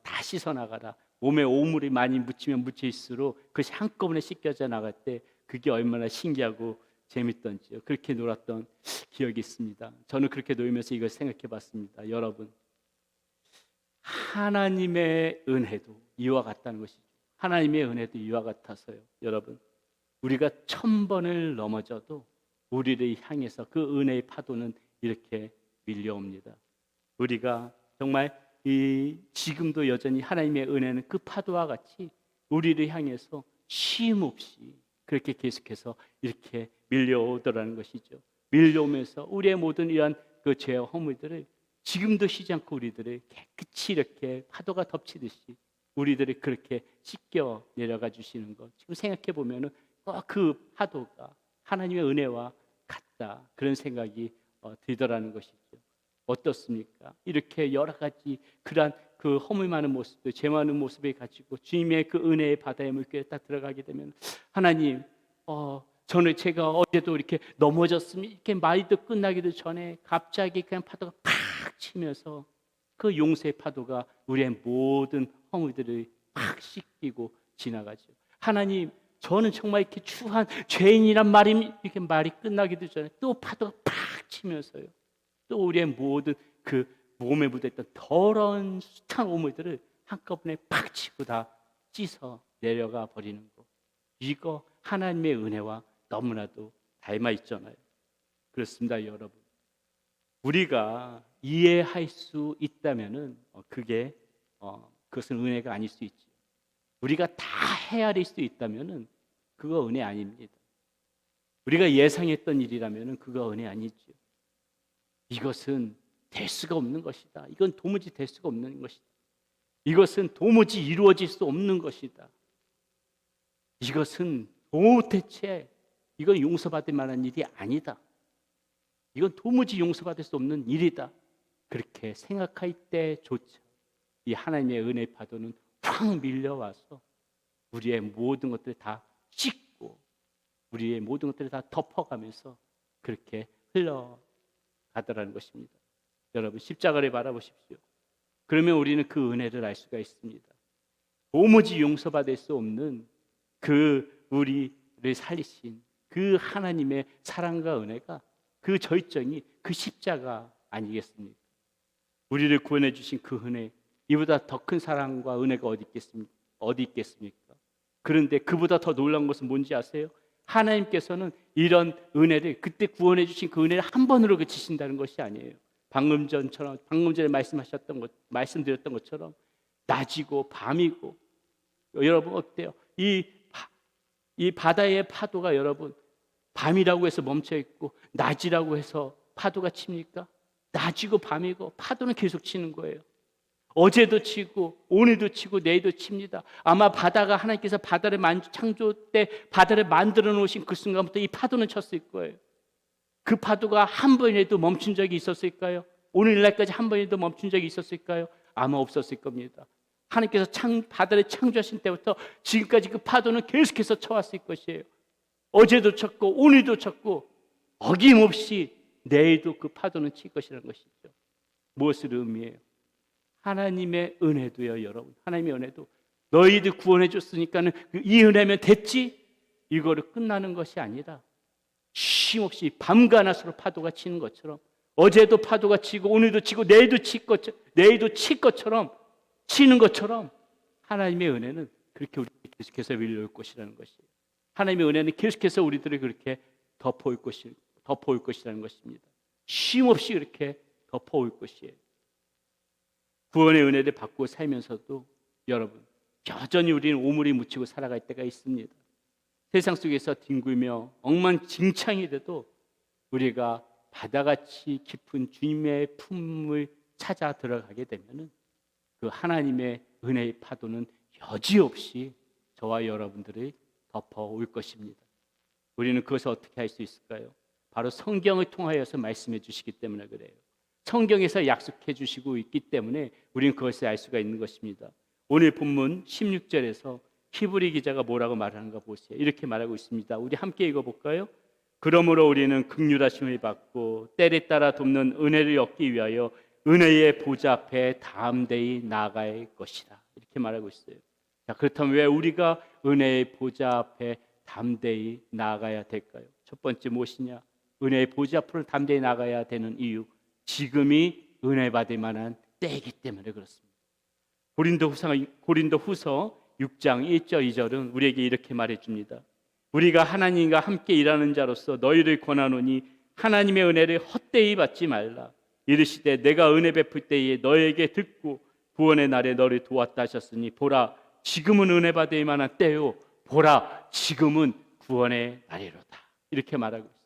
다 씻어나가라. 몸에 오물이 많이 묻히면 묻힐수록 그것이 한꺼번에 씻겨져 나갈 때 그게 얼마나 신기하고 재밌던지요. 그렇게 놀았던 기억이 있습니다. 저는 그렇게 놀면서 이걸 생각해 봤습니다. 여러분, 하나님의 은혜도 이와 같다는 것이죠. 하나님의 은혜도 이와 같아서요. 여러분, 우리가 1000번을 넘어져도 우리를 향해서 그 은혜의 파도는 이렇게 밀려옵니다. 우리가 정말 지금도 여전히 하나님의 은혜는 그 파도와 같이 우리를 향해서 쉼 없이 그렇게 계속해서 이렇게 밀려오더라는 것이죠. 밀려오면서 우리의 모든 이러한 그 죄와 허물들을 지금도 쉬지 않고 우리들을 깨끗이 이렇게 파도가 덮치듯이 우리들을 그렇게 씻겨 내려가 주시는 것, 지금 생각해 보면은 그 파도가 하나님의 은혜와 같다, 그런 생각이 들더라는 것이죠. 어떻습니까? 이렇게 여러 가지 그러한 그 허물 많은 모습들, 죄 많은 모습을 가지고 주님의 그 은혜의 바다에 물결에 딱 들어가게 되면, 하나님, 저는 제가 어제도 이렇게 넘어졌으면, 이렇게 말도 끝나기도 전에 갑자기 그냥 파도가 팍 치면서 그 용서의 파도가 우리의 모든 허물들을 팍 씻기고 지나가죠. 하나님, 저는 정말 이렇게 추한 죄인이란 말이 이렇게 말이 끝나기도 전에 또 파도가 팍 치면서요, 또 우리의 모든 그 몸에 묻어있던 더러운 숱한 오물들을 한꺼번에 팍 치고 다 씻어 내려가 버리는 것, 이거 하나님의 은혜와 너무나도 닮아 있잖아요. 그렇습니다, 여러분. 우리가 이해할 수 있다면은 그것은 은혜가 아닐 수 있죠. 우리가 다 헤아릴 수 있다면은 그거 은혜 아닙니다. 우리가 예상했던 일이라면 그거 은혜 아니죠. 이것은 될 수가 없는 것이다. 이건 도무지 될 수가 없는 것이다. 이것은 도무지 이루어질 수 없는 것이다. 이것은 도대체 이건 용서받을 만한 일이 아니다. 이건 도무지 용서받을 수 없는 일이다. 그렇게 생각할 때조차 이 하나님의 은혜의 파도는 확 밀려와서 우리의 모든 것들을 다 씻고 우리의 모든 것들을 다 덮어가면서 그렇게 흘러가더라는 것입니다. 여러분 십자가를 바라보십시오. 그러면 우리는 그 은혜를 알 수가 있습니다. 도무지 용서받을 수 없는 그 우리를 살리신 그 하나님의 사랑과 은혜가 그 절정이 그 십자가 아니겠습니까? 우리를 구원해 주신 그 은혜, 이보다 더 큰 사랑과 은혜가 어디 있겠습니까? 그런데 그보다 더 놀라운 것은 뭔지 아세요? 하나님께서는 이런 은혜를 그때 구원해 주신 그 은혜를 한 번으로 그치신다는 것이 아니에요. 방금 전에 말씀드렸던 것처럼 낮이고 밤이고, 여러분 어때요? 이 바다의 파도가 여러분 밤이라고 해서 멈춰 있고 낮이라고 해서 파도가 칩니까? 낮이고 밤이고 파도는 계속 치는 거예요. 어제도 치고 오늘도 치고 내일도 칩니다. 아마 바다가 하나님께서 바다를 창조 때 바다를 만들어 놓으신 그 순간부터 이 파도는 쳤을 거예요. 그 파도가 한 번이라도 멈춘 적이 있었을까요? 오늘날까지 한 번이라도 멈춘 적이 있었을까요? 아마 없었을 겁니다. 하나님께서 바다를 창조하신 때부터 지금까지 그 파도는 계속해서 쳐왔을 것이에요. 어제도 쳤고 오늘도 쳤고 어김없이 내일도 그 파도는 칠 것이라는 것이죠. 무엇을 의미해요? 하나님의 은혜도요, 여러분. 하나님의 은혜도 너희들 구원해 줬으니까는 이 은혜면 됐지? 이거를 끝나는 것이 아니라 쉼없이 밤과 낮으로 파도가 치는 것처럼 어제도 파도가 치고 오늘도 치고 내일도 칠 것처럼 치는 것처럼 하나님의 은혜는 그렇게 우리를 계속해서 밀려올 것이라는 것이에요. 하나님의 은혜는 계속해서 우리들을 그렇게 덮어올 것이라는 것입니다. 쉼없이 그렇게 덮어올 것이에요. 구원의 은혜를 받고 살면서도 여러분 여전히 우리는 오물이 묻히고 살아갈 때가 있습니다. 세상 속에서 뒹굴며 엉망진창이 돼도 우리가 바다같이 깊은 주님의 품을 찾아 들어가게 되면은 그 하나님의 은혜의 파도는 여지없이 저와 여러분들을 덮어올 것입니다. 우리는 그것을 어떻게 할 수 있을까요? 바로 성경을 통하여서 말씀해 주시기 때문에 그래요. 성경에서 약속해 주시고 있기 때문에 우리는 그것을 알 수가 있는 것입니다. 오늘 본문 16절에서 히브리 기자가 뭐라고 말하는가 보세요. 이렇게 말하고 있습니다. 우리 함께 읽어볼까요? 그러므로 우리는 긍휼하심을 받고 때를 따라 돕는 은혜를 얻기 위하여 은혜의 보좌 앞에 담대히 나아갈 것이다. 이렇게 말하고 있어요. 자, 그렇다면 왜 우리가 은혜의 보좌 앞에 담대히 나아가야 될까요? 첫 번째 무엇이냐? 은혜의 보좌 앞으로 담대히 나가야 되는 이유, 지금이 은혜 받을 만한 때이기 때문에 그렇습니다. 고린도후서 6장 1절 2절은 우리에게 이렇게 말해줍니다. 우리가 하나님과 함께 일하는 자로서 너희를 권하노니 하나님의 은혜를 헛되이 받지 말라. 이르시되 내가 은혜 베풀 때에 너에게 듣고 구원의 날에 너를 도왔다 하셨으니 보라 지금은 은혜 받을 만한 때요 보라 지금은 구원의 날이로다. 이렇게 말하고 있습니다.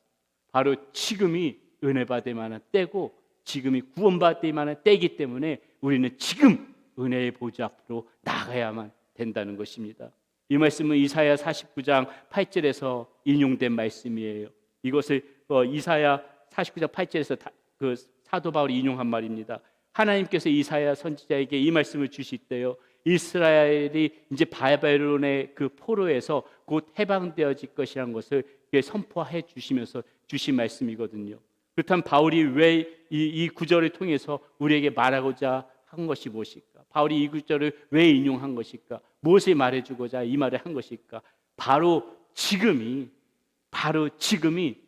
바로 지금이 은혜 받을 만한 때고 지금이 구원받을 만한 때이기 때문에 우리는 지금 은혜의 보좌 앞으로 나가야만 된다는 것입니다. 이 말씀은 이사야 49장 8절에서 인용된 말씀이에요. 이것을 이사야 49장 8절에서 그 사도 바울이 인용한 말입니다. 하나님께서 이사야 선지자에게 이 말씀을 주실 때요, 이스라엘이 이제 바벨론의 그 포로에서 곧 해방되어질 것이라는 것을 선포해 주시면서 주신 말씀이거든요. 그렇다면 바울이 왜 이 구절을 통해서 우리에게 말하고자 한 것이 무엇일까? 바울이 이 구절을 왜 인용한 것일까? 무엇을 말해주고자 이 말을 한 것일까? 바로 지금이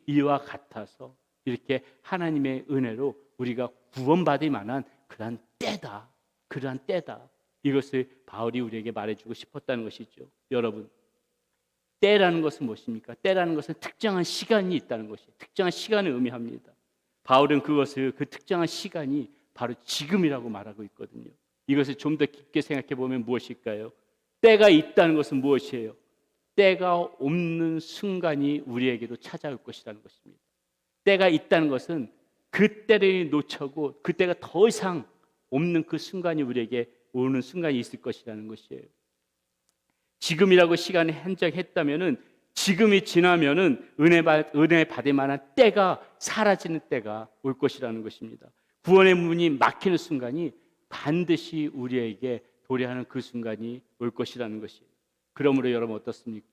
이와 같아서 이렇게 하나님의 은혜로 우리가 구원받을 만한 그러한 때다. 이것을 바울이 우리에게 말해주고 싶었다는 것이죠. 여러분, 때라는 것은 무엇입니까? 때라는 것은 특정한 시간이 있다는 것이에요. 특정한 시간을 의미합니다. 바울은 그것을 그 특정한 시간이 바로 지금이라고 말하고 있거든요. 이것을 좀 더 깊게 생각해 보면 무엇일까요? 때가 있다는 것은 무엇이에요? 때가 없는 순간이 우리에게도 찾아올 것이라는 것입니다. 때가 있다는 것은 그 때를 놓쳐고 그 때가 더 이상 없는 그 순간이 우리에게 오는 순간이 있을 것이라는 것이에요. 지금이라고 시간을 한정했다면은 지금이 지나면은 은혜 받을 만한 때가 사라지는 때가 올 것이라는 것입니다. 구원의 문이 막히는 순간이 반드시 우리에게 도래하는 그 순간이 올 것이라는 것이에요. 그러므로 여러분 어떻습니까?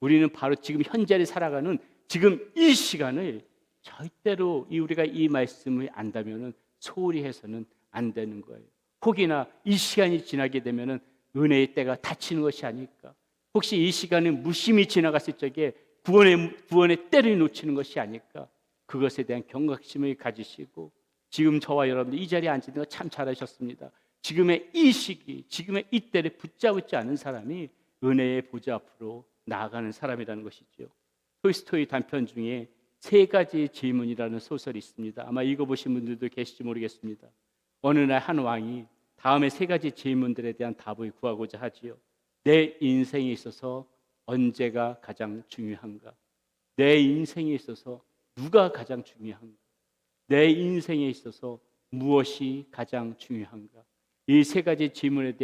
우리는 바로 지금 현재를 살아가는 지금 이 시간을 절대로 우리가 이 말씀을 안다면은 소홀히 해서는 안 되는 거예요. 혹이나 이 시간이 지나게 되면은 은혜의 때가 닫히는 것이 아닐까? 혹시 이 시간을 무심히 지나갔을 적에 구원의 때를 놓치는 것이 아닐까? 그것에 대한 경각심을 가지시고 지금 저와 여러분들 이 자리에 앉은 거 참 잘하셨습니다. 지금의 이 시기, 지금의 이 때를 붙잡지 않은 사람이 은혜의 보좌 앞으로 나아가는 사람이라는 것이죠. 톨스토이 단편 중에 세 가지 질문이라는 소설이 있습니다. 아마 읽어보신 분들도 계실지 모르겠습니다. 어느 날 한 왕이 다음에 세 가지 질문들에 대한 답을 구하고자 하지요. 내 인생에 있어서 언제가 가장 중요한가? 내 인생에 있어서 누가 가장 중요한가? 내 인생에 있어서 무엇이 가장 중요한가? 이 세 가지 질문에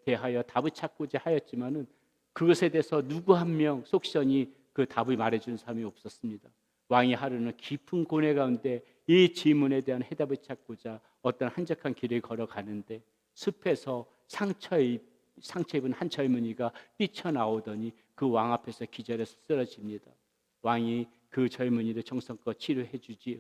대하여 답을 찾고자 하였지만은 그것에 대해서 누구 한 명 속전히 그 답을 말해주는 사람이 없었습니다. 왕이 하루는 깊은 고뇌 가운데 이 질문에 대한 해답을 찾고자 어떤 한적한 길을 걸어가는데 숲에서 상처 입은 한 젊은이가 뛰쳐나오더니 그 왕 앞에서 기절해서 쓰러집니다. 왕이 그 젊은이를 정성껏 치료해 주지요.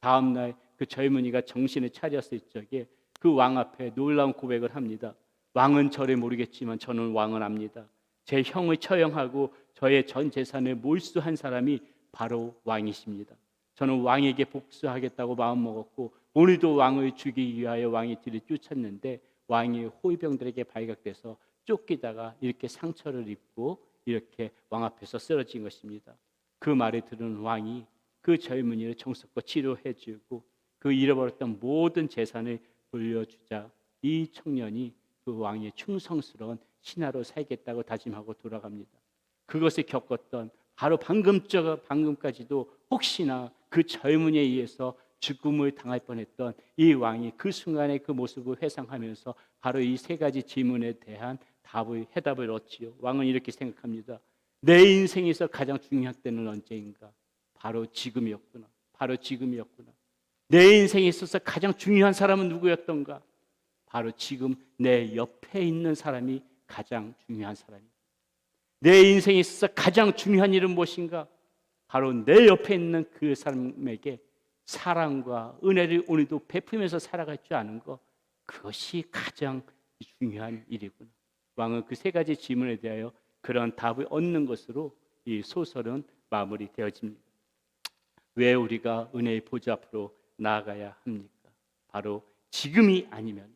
다음 날 그 젊은이가 정신을 차렸을 적에 그 왕 앞에 놀라운 고백을 합니다. 왕은 저를 모르겠지만 저는 왕을 압니다. 제 형을 처형하고 저의 전 재산을 몰수한 사람이 바로 왕이십니다. 저는 왕에게 복수하겠다고 마음먹었고 오늘도 왕을 죽이기 위하여 왕의 뒤를 쫓았는데 왕이 호위병들에게 발각돼서 쫓기다가 이렇게 상처를 입고 이렇게 왕 앞에서 쓰러진 것입니다. 그 말을 들은 왕이 그 젊은이를 정성껏 치료해주고 그 잃어버렸던 모든 재산을 돌려주자 이 청년이 그 왕의 충성스러운 신하로 살겠다고 다짐하고 돌아갑니다. 그것을 겪었던 바로 방금까지도 혹시나 그 젊은이에 의해서 죽음을 당할 뻔했던 이 왕이 그 순간의 그 모습을 회상하면서 바로 이 세 가지 질문에 대한 해답을 얻지요. 왕은 이렇게 생각합니다. 내 인생에서 가장 중요한 때는 언제인가? 바로 지금이었구나. 바로 지금이었구나. 내 인생에 있어서 가장 중요한 사람은 누구였던가? 바로 지금 내 옆에 있는 사람이 가장 중요한 사람이다. 내 인생에 있어서 가장 중요한 일은 무엇인가? 바로 내 옆에 있는 그 사람에게 사랑과 은혜를 오늘도 베풀면서 살아갈 줄 아는 것, 그것이 가장 중요한 일이구나. 왕은 그 세 가지 질문에 대하여 그런 답을 얻는 것으로 이 소설은 마무리되어집니다. 왜 우리가 은혜의 보좌 앞으로 나아가야 합니까? 바로 지금이 아니면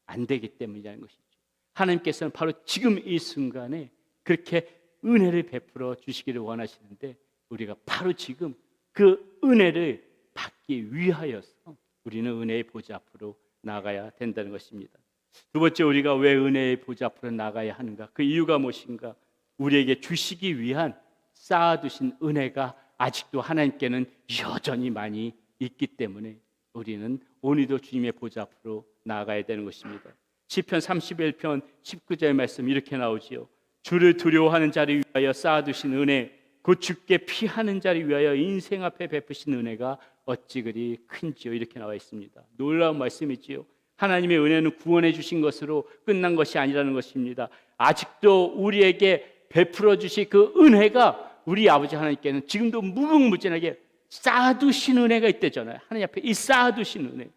안 되기 때문이라는 것이죠. 하나님께서는 바로 지금 이 순간에 그렇게 은혜를 베풀어 주시기를 원하시는데 우리가 바로 지금 그 은혜를 받기 위하여서 우리는 은혜의 보좌 앞으로 나가야 된다는 것입니다. 두 번째, 우리가 왜 은혜의 보좌 앞으로 나가야 하는가? 그 이유가 무엇인가? 우리에게 주시기 위한 쌓아두신 은혜가 아직도 하나님께는 여전히 많이 있기 때문에 우리는 오늘도 주님의 보좌 앞으로 나아가야 되는 것입니다. 시편 31편 19절 말씀 이렇게 나오지요. 주를 두려워하는 자를 위하여 쌓아두신 은혜, 곧 주께 피하는 자를 위하여 인생 앞에 베푸신 은혜가 어찌 그리 큰지요. 이렇게 나와 있습니다. 놀라운 말씀이지요. 하나님의 은혜는 구원해 주신 것으로 끝난 것이 아니라는 것입니다. 아직도 우리에게 베풀어 주신 그 은혜가 우리 아버지 하나님께는 지금도 무궁무진하게 쌓아두신 은혜가 있대잖아요. 하나님 앞에 이 쌓아두신 은혜,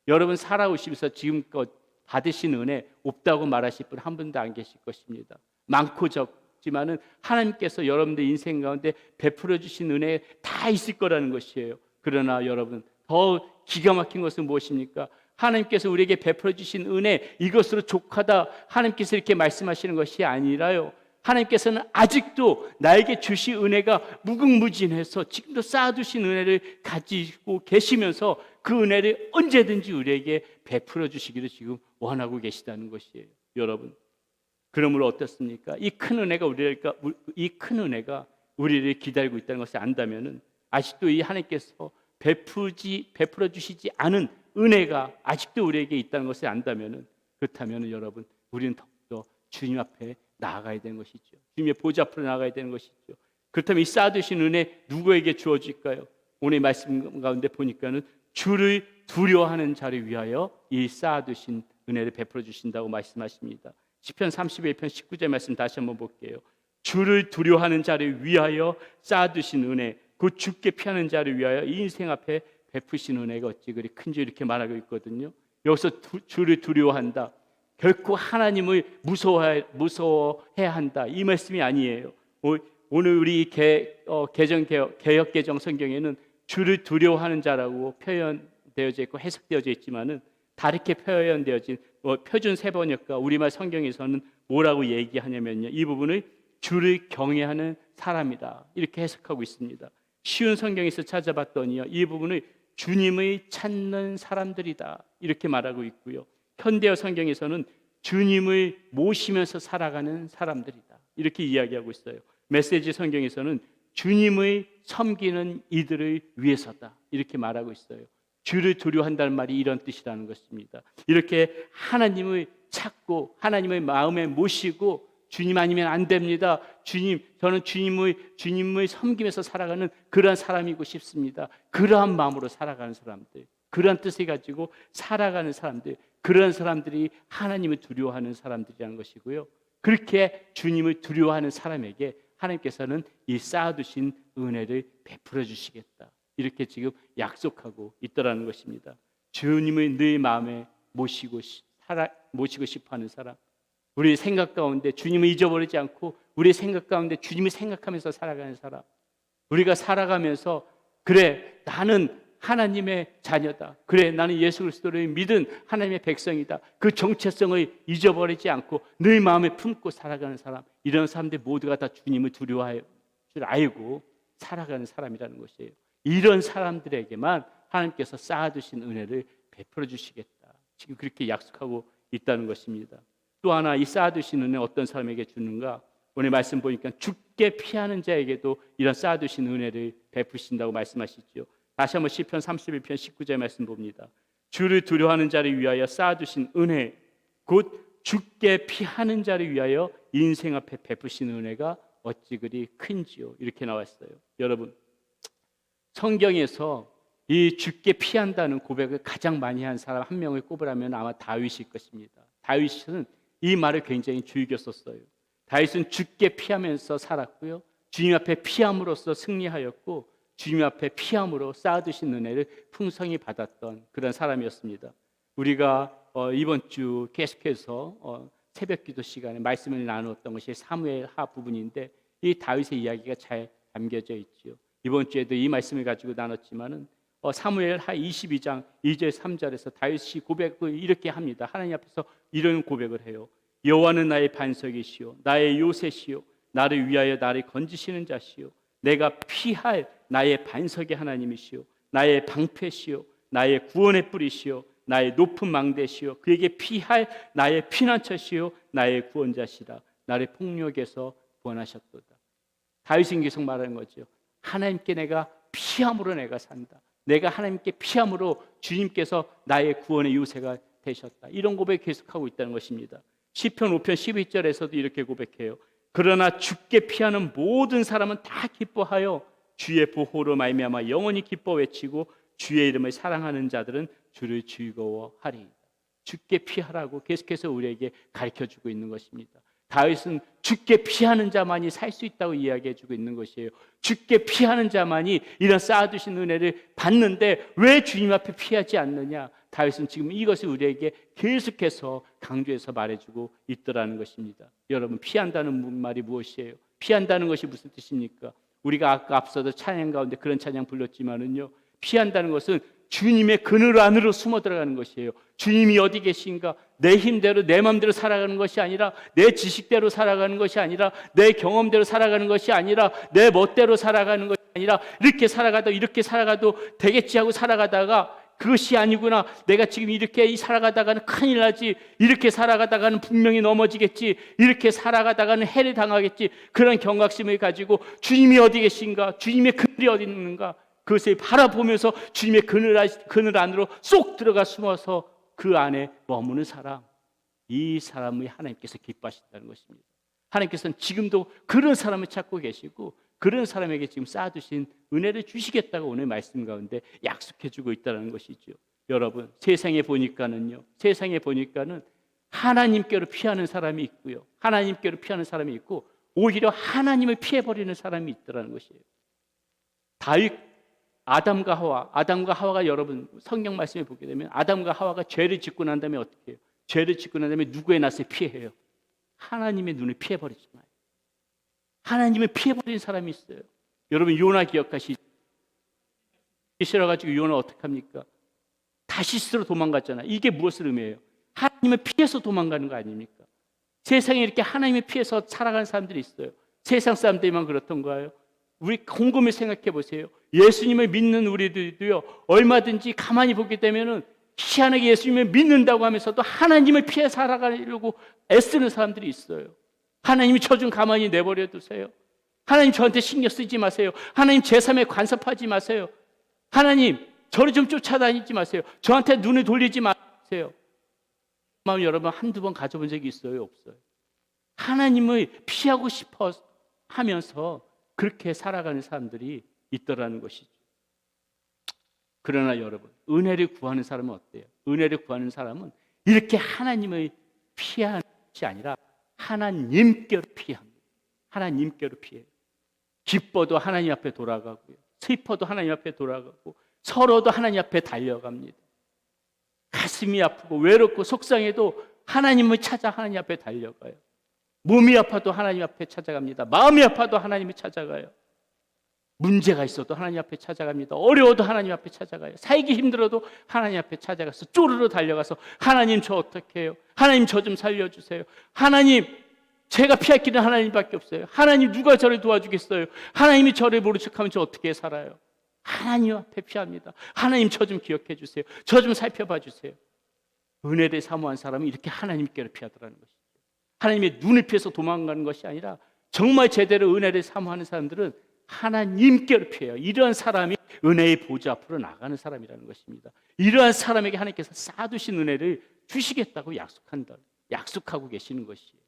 여러분 살아오시면서 지금껏 받으신 은혜 없다고 말하실 분 한 분도 안 계실 것입니다. 많고 적지만은 하나님께서 여러분들 인생 가운데 베풀어 주신 은혜 다 있을 거라는 것이에요. 그러나 여러분, 더 기가 막힌 것은 무엇입니까? 하나님께서 우리에게 베풀어 주신 은혜, 이것으로 족하다 하나님께서 이렇게 말씀하시는 것이 아니라요, 하나님께서는 아직도 나에게 주신 은혜가 무궁무진해서 지금도 쌓아두신 은혜를 가지고 계시면서 그 은혜를 언제든지 우리에게 베풀어 주시기를 지금 원하고 계시다는 것이에요. 여러분, 그러므로 어떻습니까? 이 큰 은혜가 우리를 기다리고 있다는 것을 안다면은, 아직도 이 하나님께서 베풀어 주시지 않은 은혜가 아직도 우리에게 있다는 것을 안다면은, 그렇다면은 여러분, 우리는 더욱더 주님 앞에 나아가야 되는 것이죠. 주님의 보좌 앞으로 나아가야 되는 것이죠. 그렇다면 이 쌓아두신 은혜 누구에게 주어질까요? 오늘 말씀 가운데 보니까는 주를 두려워하는 자를 위하여 이 쌓아두신 은혜를 베풀어 주신다고 말씀하십니다. 시편 31편 19절 말씀 다시 한번 볼게요. 주를 두려워하는 자를 위하여 쌓아두신 은혜, 곧 주께 피하는 자를 위하여 이 인생 앞에 베푸신 은혜가 어찌 그리 큰지 이렇게 말하고 있거든요. 여기서 주를 두려워한다, 결코 하나님을 무서워해야 한다, 이 말씀이 아니에요. 오늘 우리 개역 개정 성경에는 주를 두려워하는 자라고 표현되어져 있고 해석되어져 있지만은, 다르게 표현되어진 표준 세번역과 우리말 성경에서는 뭐라고 얘기하냐면요, 이 부분을 주를 경외하는 사람이다 이렇게 해석하고 있습니다. 쉬운 성경에서 찾아봤더니요, 이 부분을 주님의 찾는 사람들이다 이렇게 말하고 있고요, 현대어 성경에서는 주님을 모시면서 살아가는 사람들이다 이렇게 이야기하고 있어요. 메시지 성경에서는 주님의 섬기는 이들을 위해서다 이렇게 말하고 있어요. 주를 두려워한다는 말이 이런 뜻이라는 것입니다. 이렇게 하나님을 찾고 하나님의 마음에 모시고, 주님 아니면 안 됩니다, 주님, 저는 주님을 섬기면서 살아가는 그러한 사람이고 싶습니다, 그러한 마음으로 살아가는 사람들, 그러한 뜻을 가지고 살아가는 사람들, 그런 사람들이 하나님을 두려워하는 사람들이라는 것이고요, 그렇게 주님을 두려워하는 사람에게 하나님께서는 이 쌓아두신 은혜를 베풀어 주시겠다 이렇게 지금 약속하고 있더라는 것입니다. 주님을 늘 마음에 모시고 싶어하는 사람, 우리의 생각 가운데 주님을 잊어버리지 않고 우리의 생각 가운데 주님을 생각하면서 살아가는 사람, 우리가 살아가면서 그래 나는 하나님의 자녀다, 그래 나는 예수 그리스도를 믿은 하나님의 백성이다, 그 정체성을 잊어버리지 않고 늘 마음에 품고 살아가는 사람, 이런 사람들 모두가 다 주님을 두려워할 줄 알고 살아가는 사람이라는 것이에요. 이런 사람들에게만 하나님께서 쌓아두신 은혜를 베풀어 주시겠다 지금 그렇게 약속하고 있다는 것입니다. 또 하나, 이 쌓아두신 은혜 어떤 사람에게 주는가? 오늘 말씀 보니까 죽게 피하는 자에게도 이런 쌓아두신 은혜를 베푸신다고 말씀하시죠. 다시 한번 시편 31편 19절 말씀 봅니다. 주를 두려워하는 자를 위하여 쌓아두신 은혜, 곧 죽게 피하는 자를 위하여 인생 앞에 베푸신 은혜가 어찌 그리 큰지요 이렇게 나왔어요. 여러분, 성경에서 이 죽게 피한다는 고백을 가장 많이 한 사람 한 명을 꼽으라면 아마 다윗일 것입니다. 다윗은 이 말을 굉장히 즐겼었어요. 다윗은 죽게 피하면서 살았고요, 주님 앞에 피함으로써 승리하였고, 주님 앞에 피함으로 쌓아두신 은혜를 풍성히 받았던 그런 사람이었습니다. 우리가 이번 주 계속해서 새벽기도 시간에 말씀을 나누었던 것이 사무엘하 부분인데, 이 다윗의 이야기가 잘 담겨져 있지요. 이번 주에도 이 말씀을 가지고 나눴지만은 사무엘하 22장 2절 3절에서 다윗이 고백을 이렇게 합니다. 하나님 앞에서 이런 고백을 해요. 여호와는 나의 반석이시요 나의 요새시요 나를 위하여 나를 건지시는 자시요 내가 피할 나의 반석의 하나님이시요 나의 방패시요 나의 구원의 뿌리시요 나의 높은 망대시요 그에게 피할 나의 피난처시요 나의 구원자시라. 나를 폭력에서 구원하셨도다. 다윗은 계속 말하는 거죠. 하나님께 내가 피함으로 내가 산다. 내가 하나님께 피함으로 주님께서 나의 구원의 요새가 되셨다. 이런 고백 계속하고 있다는 것입니다. 시편 5편 11절에서도 이렇게 고백해요. 그러나 죽게 피하는 모든 사람은 다 기뻐하여 주의 보호로 말미암아 영원히 기뻐 외치고 주의 이름을 사랑하는 자들은 주를 즐거워하리이다. 죽게 피하라고 계속해서 우리에게 가르쳐주고 있는 것입니다. 다윗은 죽게 피하는 자만이 살 수 있다고 이야기해주고 있는 것이에요. 죽게 피하는 자만이 이런 쌓아두신 은혜를 받는데 왜 주님 앞에 피하지 않느냐? 다윗은 지금 이것을 우리에게 계속해서 강조해서 말해주고 있더라는 것입니다. 여러분, 피한다는 말이 무엇이에요? 피한다는 것이 무슨 뜻입니까? 우리가 아까 앞서도 찬양 가운데 그런 찬양 불렀지만은요, 피한다는 것은 주님의 그늘 안으로 숨어 들어가는 것이에요. 주님이 어디 계신가? 내 힘대로 내 마음대로 살아가는 것이 아니라, 내 지식대로 살아가는 것이 아니라, 내 경험대로 살아가는 것이 아니라, 내 멋대로 살아가는 것이 아니라, 이렇게 살아가도 되겠지 하고 살아가다가 그것이 아니구나. 내가 지금 이렇게 살아가다가는 큰일 나지. 이렇게 살아가다가는 분명히 넘어지겠지. 이렇게 살아가다가는 해를 당하겠지. 그런 경각심을 가지고 주님이 어디 계신가? 주님의 그늘이 어디 있는가? 그것을 바라보면서 주님의 그늘 안으로 쏙 들어가 숨어서 그 안에 머무는 사람, 이 사람이 하나님께서 기뻐하신다는 것입니다. 하나님께서는 지금도 그런 사람을 찾고 계시고 그런 사람에게 지금 쌓아두신 은혜를 주시겠다고 오늘 말씀 가운데 약속해주고 있다는 것이죠. 여러분, 세상에 보니까는 하나님께로 피하는 사람이 있고요, 하나님께로 피하는 사람이 있고 오히려 하나님을 피해버리는 사람이 있더라는 것이에요. 다윗, 아담과 하와가 여러분 성경 말씀에 보게 되면 아담과 하와가 죄를 짓고 난 다음에 어떻게 해요? 죄를 짓고 난 다음에 누구의 낯을 피해요? 하나님의 눈을 피해버리지 마요. 하나님을 피해버리는 사람이 있어요. 여러분, 요나 기억하시죠? 싫어가지고 요나 어떻게 합니까? 다시스로 도망갔잖아요. 이게 무엇을 의미해요? 하나님을 피해서 도망가는 거 아닙니까? 세상에 이렇게 하나님을 피해서 살아가는 사람들이 있어요. 세상 사람들만 그렇던가요? 우리 곰곰이 생각해 보세요. 예수님을 믿는 우리들도요, 얼마든지 가만히 보게 되면은 희한하게 예수님을 믿는다고 하면서도 하나님을 피해 살아가려고 애쓰는 사람들이 있어요. 하나님이 저 좀 가만히 내버려 두세요. 하나님 저한테 신경 쓰지 마세요. 하나님 제 삶에 간섭하지 마세요. 하나님 저를 좀 쫓아다니지 마세요. 저한테 눈을 돌리지 마세요. 마음 여러분 한두 번 가져본 적이 있어요? 없어요? 하나님을 피하고 싶어 하면서 그렇게 살아가는 사람들이 있더라는 것이죠. 그러나 여러분, 은혜를 구하는 사람은 어때요? 은혜를 구하는 사람은 이렇게 하나님을 피하는 것이 아니라 하나님께로 피합니다. 하나님께로 피해요. 기뻐도 하나님 앞에 돌아가고요, 슬퍼도 하나님 앞에 돌아가고, 서러도 하나님 앞에 달려갑니다. 가슴이 아프고 외롭고 속상해도 하나님을 찾아 하나님 앞에 달려가요. 몸이 아파도 하나님 앞에 찾아갑니다. 마음이 아파도 하나님을 찾아가요. 문제가 있어도 하나님 앞에 찾아갑니다. 어려워도 하나님 앞에 찾아가요. 살기 힘들어도 하나님 앞에 찾아가서 쪼르르 달려가서 하나님 저 어떻게 해요? 하나님 저 좀 살려주세요. 하나님 제가 피할 길은 하나님밖에 없어요. 하나님 누가 저를 도와주겠어요? 하나님이 저를 모른 척하면 저 어떻게 살아요? 하나님 앞에 피합니다. 하나님 저 좀 기억해 주세요. 저 좀 살펴봐 주세요. 은혜를 사모한 사람은 이렇게 하나님께로 피하더라는 것이죠. 하나님의 눈을 피해서 도망가는 것이 아니라 정말 제대로 은혜를 사모하는 사람들은 하나님께로 피해요. 이러한 사람이 은혜의 보좌 앞으로 나가는 사람이라는 것입니다. 이러한 사람에게 하나님께서 쌓아두신 은혜를 주시겠다고 약속하고 계시는 것이에요.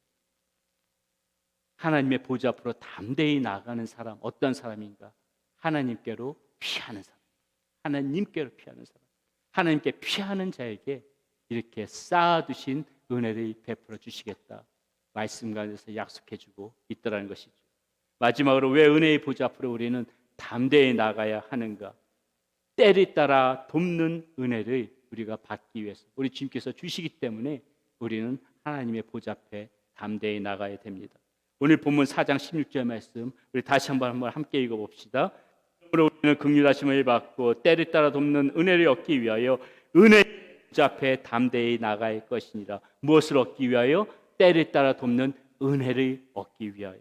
하나님의 보좌 앞으로 담대히 나가는 사람, 어떤 사람인가? 하나님께로 피하는 사람, 하나님께로 피하는 사람, 하나님께 피하는 자에게 이렇게 쌓아두신 은혜를 베풀어 주시겠다 말씀 가운데서 약속해주고 있더라는 것이죠. 마지막으로 왜 은혜의 보좌 앞으로 우리는 담대히 나가야 하는가? 때를 따라 돕는 은혜를 우리가 받기 위해서 우리 주님께서 주시기 때문에 우리는 하나님의 보좌 앞에 담대히 나가야 됩니다. 오늘 본문 4장 16절 말씀 우리 다시 한번 함께 읽어봅시다. 그러므로 우리는 긍휼하심을 받고 때를 따라 돕는 은혜를 얻기 위하여 은혜의 보좌 앞에 담대히 나갈 것이니라. 무엇을 얻기 위하여? 때를 따라 돕는 은혜를 얻기 위하여.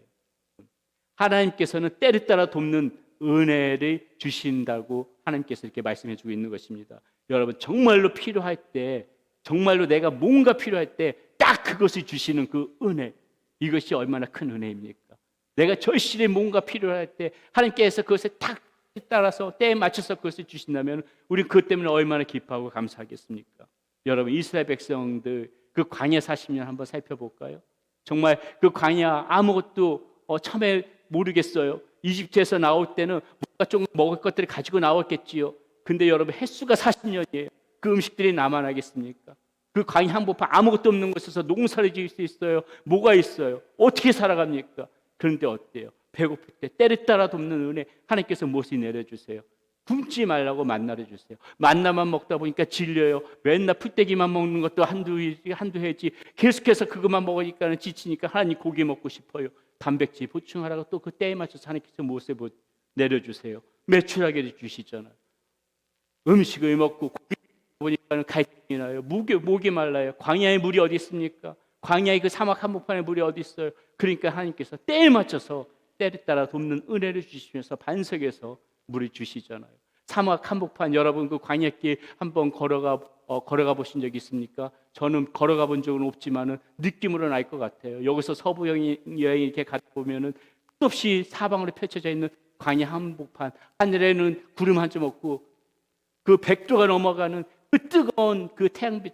하나님께서는 때를 따라 돕는 은혜를 주신다고 하나님께서 이렇게 말씀해 주고 있는 것입니다. 여러분 정말로 필요할 때, 정말로 내가 뭔가 필요할 때 딱 그것을 주시는 그 은혜, 이것이 얼마나 큰 은혜입니까? 내가 절실히 뭔가 필요할 때 하나님께서 그것에 딱 따라서 때에 맞춰서 그것을 주신다면 우리는 그것 때문에 얼마나 기뻐하고 감사하겠습니까? 여러분 이스라엘 백성들 그 광야 40년 한번 살펴볼까요? 정말 그 광야 아무것도 처음에 모르겠어요. 이집트에서 나올 때는 뭔가 좀 먹을 것들을 가지고 나왔겠지요. 근데 여러분 횟수가 40년이에요. 그 음식들이 남아나겠습니까? 그 광야 한복판 아무것도 없는 곳에서 농사를 지을 수 있어요? 뭐가 있어요? 어떻게 살아갑니까? 그런데 어때요? 배고플 때 때를 따라 돕는 은혜 하나님께서 무엇을 내려주세요? 굶지 말라고 만나를 주세요. 만나만 먹다 보니까 질려요. 맨날 풀떼기만 먹는 것도 한두 해지 계속해서 그것만 먹으니까 지치니까 하나님 고기 먹고 싶어요. 단백질 보충하라고 또 그 때에 맞춰서 하나님께서 무엇을 내려주세요? 매출하게 주시잖아요. 음식을 먹고 고기 보니까 갈증이 나요. 목이 말라요. 광야의 물이 어디 있습니까? 광야의 그 사막 한복판에 물이 어디 있어요? 그러니까 하나님께서 때에 맞춰서 때를 따라 돕는 은혜를 주시면서 반석에서 물을 주시잖아요. 사막 한복판 여러분 그 광야길 한번 걸어가 보신 적 있습니까? 저는 걸어가 본 적은 없지만은 느낌으로는 알 것 같아요. 여기서 서부 여행 이렇게 가다 보면은 끝없이 사방으로 펼쳐져 있는 광야 한복판, 하늘에는 구름 한 점 없고 그 백도가 넘어가는 그 뜨거운 그 태양빛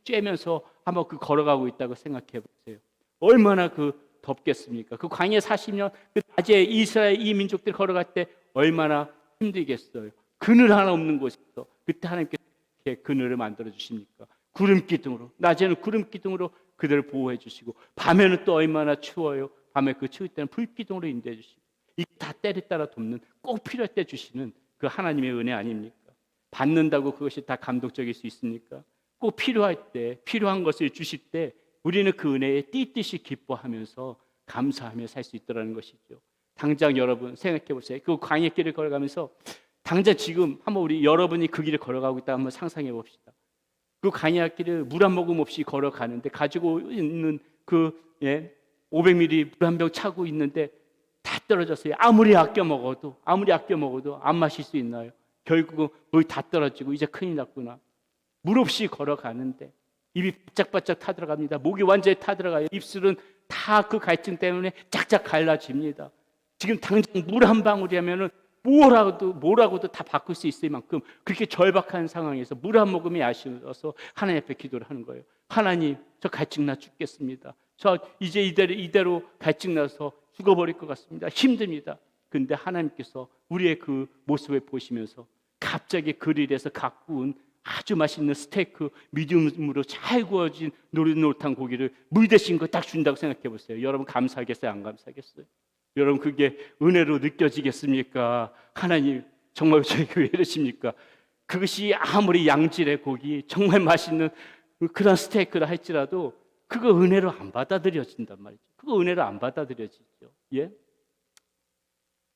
쬐면서 한번 그 걸어가고 있다고 생각해 보세요. 얼마나 그 덥겠습니까? 그 광야 40년 그 낮에 이스라엘 이 민족들이 걸어갈 때 얼마나 힘들겠어요. 그늘 하나 없는 곳에서 그때 하나님께서 이렇게 그늘을 만들어 주십니까? 구름 기둥으로, 낮에는 구름 기둥으로 그들을 보호해 주시고, 밤에는 또 얼마나 추워요. 밤에 그 추울 때는 불 기둥으로 인도해 주시고, 이 다 때에 따라 돕는, 꼭 필요할 때 주시는 그 하나님의 은혜 아닙니까? 받는다고 그것이 다 감동적일 수 있습니까? 꼭 필요할 때, 필요한 것을 주실 때 우리는 그 은혜에 띠띠시 기뻐하면서 감사하며 살 수 있다는 것이죠. 당장 여러분 생각해 보세요. 그 광야길을 걸어가면서 당장 지금 한번 우리 여러분이 그 길을 걸어가고 있다 한번 상상해 봅시다. 그 광야길을 물 한 모금 없이 걸어가는데 가지고 있는 그 500ml 물 한 병 차고 있는데 다 떨어졌어요. 아무리 아껴 먹어도 안 마실 수 있나요? 결국은 물이 다 떨어지고 이제 큰일 났구나. 물 없이 걸어가는데 입이 바짝바짝 타들어갑니다. 목이 완전히 타들어가요. 입술은 다 그 갈증 때문에 짝짝 갈라집니다. 지금 당장 물 한 방울이라면은 뭐라고도 다 바꿀 수 있을 만큼 그렇게 절박한 상황에서 물 한 모금이 아쉬워서 하나님 앞에 기도를 하는 거예요. 하나님, 저 갈증 나 죽겠습니다. 저 이제 이대로 갈증 나서 죽어버릴 것 같습니다. 힘듭니다. 근데 하나님께서 우리의 그 모습을 보시면서 갑자기 그릴에서 갖고 온 아주 맛있는 스테이크 미디움으로 잘 구워진 노릇노릇한 고기를 물 대신 거 딱 준다고 생각해 보세요. 여러분 감사하겠어요? 안 감사하겠어요? 여러분 그게 은혜로 느껴지겠습니까? 하나님 정말 저에게 왜 이러십니까? 그것이 아무리 양질의 고기 정말 맛있는 그런 스테이크라 할지라도 그거 은혜로 안 받아들여진단 말이죠. 그거 은혜로 안 받아들여지죠. 예?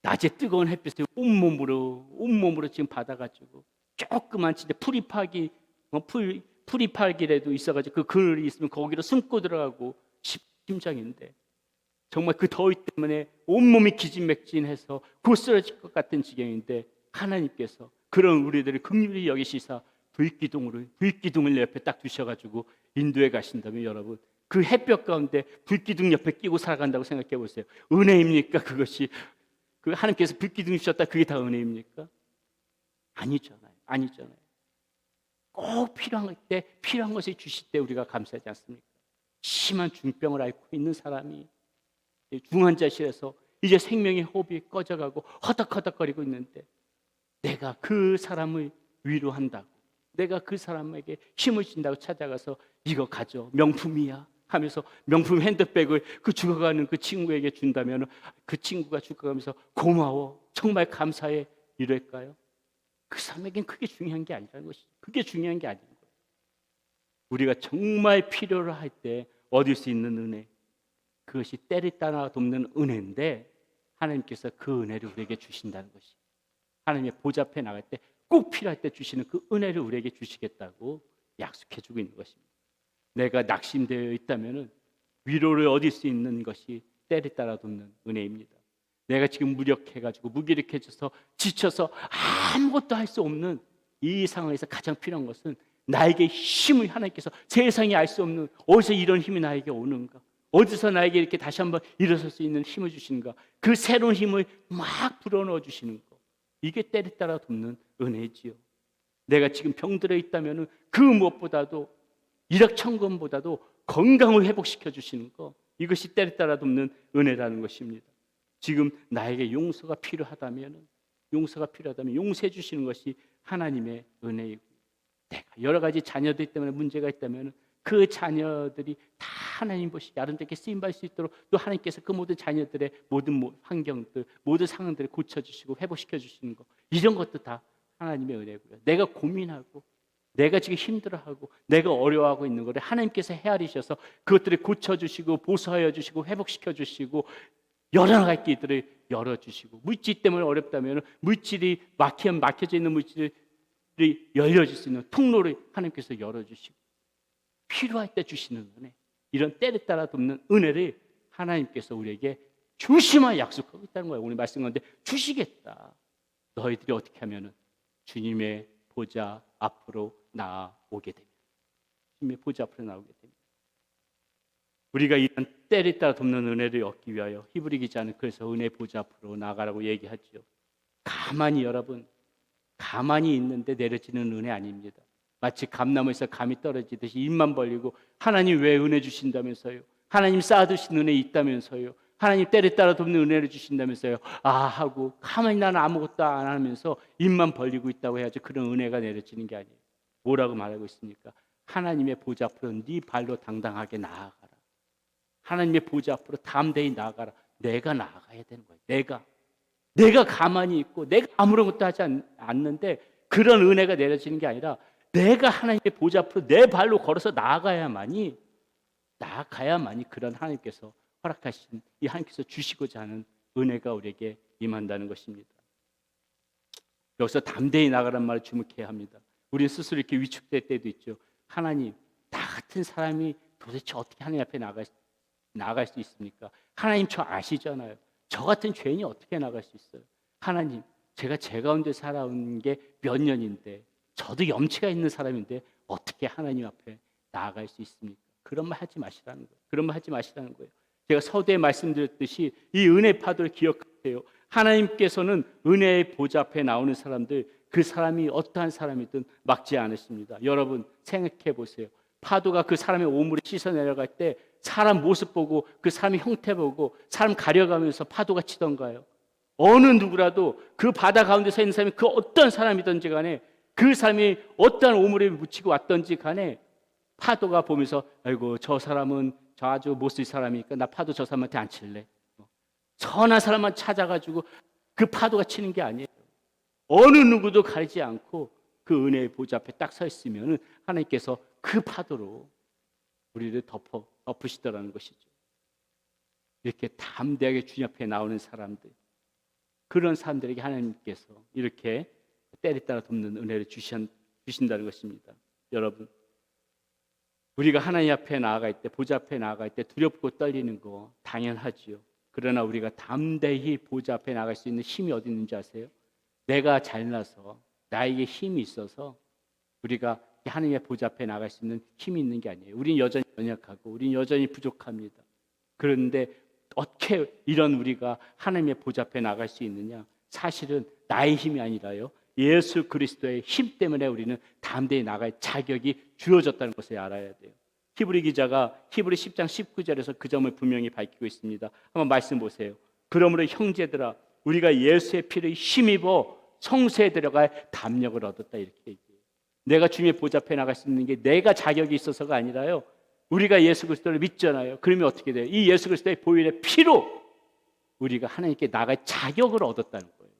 낮에 뜨거운 햇빛을 온몸으로 지금 받아가지고 조그만 진짜 풀이파기라도 있어가지고 그 그늘이 있으면 거기로 숨고 들어가고 심정인데 정말 그 더위 때문에 온몸이 기진맥진해서 곧 쓰러질 것 같은 지경인데 하나님께서 그런 우리들을 긍휼히 여기시사 불기둥을 옆에 딱 두셔가지고 인도해 가신다면 여러분 그 햇볕 가운데 불기둥 옆에 끼고 살아간다고 생각해 보세요. 은혜입니까? 그것이 그 하나님께서 불기둥 주셨다 그게 다 은혜입니까? 아니잖아요. 꼭 필요한 때 필요한 것을 주실 때 우리가 감사하지 않습니까? 심한 중병을 앓고 있는 사람이 중환자실에서 이제 생명의 호흡이 꺼져가고 허덕허덕거리고 있는데 내가 그 사람을 위로한다고 내가 그 사람에게 힘을 준다고 찾아가서 이거 가져 명품이야 하면서 명품 핸드백을 그 죽어가는 그 친구에게 준다면 그 친구가 죽어가면서 고마워 정말 감사해 이럴까요? 그 사람에겐 그게 중요한 게 아니라는 것이죠. 그게 중요한 게 아닌 거예요. 우리가 정말 필요로 할 때 얻을 수 있는 은혜 그것이 때를 따라 돕는 은혜인데 하나님께서 그 은혜를 우리에게 주신다는 것이 하나님의 보좌 앞에 나갈 때 꼭 필요할 때 주시는 그 은혜를 우리에게 주시겠다고 약속해 주고 있는 것입니다. 내가 낙심되어 있다면 위로를 얻을 수 있는 것이 때를 따라 돕는 은혜입니다. 내가 지금 무력해가지고 무기력해져서 지쳐서 아무것도 할 수 없는 이 상황에서 가장 필요한 것은 나에게 힘을 하나님께서 세상이 알 수 없는 어디서 이런 힘이 나에게 오는가 어디서 나에게 이렇게 다시 한번 일어설 수 있는 힘을 주시는가 그 새로운 힘을 막 불어넣어 주시는 거 이게 때를 따라 돕는 은혜지요. 내가 지금 병들어 있다면 그 무엇보다도 일확천금보다도 건강을 회복시켜 주시는 거 이것이 때를 따라 돕는 은혜라는 것입니다. 지금 나에게 용서가 필요하다면 용서해 주시는 것이 하나님의 은혜이고 내가 여러 가지 자녀들 때문에 문제가 있다면 그 자녀들이 다 하나님 보시기에 아름답게 쓰임받을 수 있도록 또 하나님께서 그 모든 자녀들의 모든 환경들 모든 상황들을 고쳐주시고 회복시켜 주시는 것 이런 것도 다 하나님의 은혜고요. 내가 고민하고 내가 지금 힘들어하고 내가 어려워하고 있는 것을 하나님께서 헤아리셔서 그것들을 고쳐주시고 보수하여 주시고 회복시켜 주시고 여러 가지 길들을 열어주시고 물질 때문에 어렵다면 물질이 막혀져 있는 물질이 열려질 수 있는 통로를 하나님께서 열어주시고 필요할 때 주시는 은혜 이런 때를 따라 돕는 은혜를 하나님께서 우리에게 주시마 약속하고 있다는 거예요. 오늘 말씀 가운데 주시겠다 너희들이 어떻게 하면은 주님의 보좌 앞으로 나아오게 됩니다. 주님의 보좌 앞으로 나오게 됩니다. 우리가 이런 때를 따라 돕는 은혜를 얻기 위하여 히브리 기자는 그래서 은혜 보좌 앞으로 나가라고 얘기하죠. 가만히 여러분, 가만히 있는데 내려지는 은혜 아닙니다. 마치 감나무에서 감이 떨어지듯이 입만 벌리고 하나님 왜 은혜 주신다면서요? 하나님 쌓아두신 은혜 있다면서요? 하나님 때를 따라 돕는 은혜를 주신다면서요? 아 하고 가만히 나는 아무것도 안 하면서 입만 벌리고 있다고 해야지 그런 은혜가 내려지는 게 아니에요. 뭐라고 말하고 있습니까? 하나님의 보좌 앞으로 네 발로 당당하게 나아가라. 하나님의 보좌 앞으로 담대히 나아가라. 내가 나아가야 되는 거예요. 내가 가만히 있고 내가 아무런 것도 하지 않는데 그런 은혜가 내려지는 게 아니라 내가 하나님의 보좌 앞으로 내 발로 걸어서 나아가야만이 그런 하나님께서 허락하신 이 하나님께서 주시고자 하는 은혜가 우리에게 임한다는 것입니다. 여기서 담대히 나가란 말을 주목해야 합니다. 우리는 스스로 이렇게 위축될 때도 있죠. 하나님, 나 같은 사람이 도대체 어떻게 하나님 앞에 나갈 수 있습니까? 하나님 저 아시잖아요. 저 같은 죄인이 어떻게 나갈 수 있어요? 하나님, 제가 제 가운데 살아온 게 몇 년인데 저도 염치가 있는 사람인데 어떻게 하나님 앞에 나아갈 수 있습니까? 그런 말 하지 마시라는 거예요. 그런 말 하지 마시라는 거예요. 제가 서두에 말씀드렸듯이 이 은혜 파도를 기억하세요. 하나님께서는 은혜의 보좌 앞에 나오는 사람들, 그 사람이 어떠한 사람이든 막지 않으십니다. 여러분 생각해 보세요. 파도가 그 사람의 오물에 씻어 내려갈 때 사람 모습 보고 그 사람의 형태 보고 사람 가려가면서 파도가 치던가요? 어느 누구라도 그 바다 가운데 서 있는 사람이 그 어떤 사람이든지 간에 그 사람이 어떠한 오물에 묻히고 왔든지 간에 파도가 보면서 아이고 저 사람은 저 아주 못쓸 사람이니까 나 파도 저 사람한테 안 칠래. 선한 사람만 찾아가지고 그 파도가 치는 게 아니에요. 어느 누구도 가리지 않고 그 은혜의 보좌 앞에 딱 서 있으면 하나님께서 그 파도로 우리를 덮으시더라는 것이죠. 이렇게 담대하게 주님 앞에 나오는 사람들, 그런 사람들에게 하나님께서 이렇게 때를 따라 돕는 은혜를 주신다는 것입니다. 여러분, 우리가 하나님 앞에 나아갈 때, 보좌 앞에 나아갈 때 두렵고 떨리는 거 당연하지요. 그러나 우리가 담대히 보좌 앞에 나갈 수 있는 힘이 어디 있는지 아세요? 내가 잘나서 나에게 힘이 있어서 우리가 하나님의 보좌 앞에 나갈 수 있는 힘이 있는 게 아니에요. 우린 여전히 연약하고 우린 여전히 부족합니다. 그런데 어떻게 이런 우리가 하나님의 보좌 앞에 나갈 수 있느냐? 사실은 나의 힘이 아니라요, 예수 그리스도의 힘 때문에 우리는 담대히 나갈 자격이 주어졌다는 것을 알아야 돼요. 히브리 기자가 히브리 10장 19절에서 그 점을 분명히 밝히고 있습니다. 한번 말씀 보세요. 그러므로 형제들아, 우리가 예수의 피를 힘입어 성소에 들어갈 담력을 얻었다, 이렇게 얘기해요. 내가 주님의 보좌 앞에 나갈 수 있는 게 내가 자격이 있어서가 아니라요, 우리가 예수 그리스도를 믿잖아요. 그러면 어떻게 돼요? 이 예수 그리스도의 보혈의 피로 우리가 하나님께 나갈 자격을 얻었다는 거예요.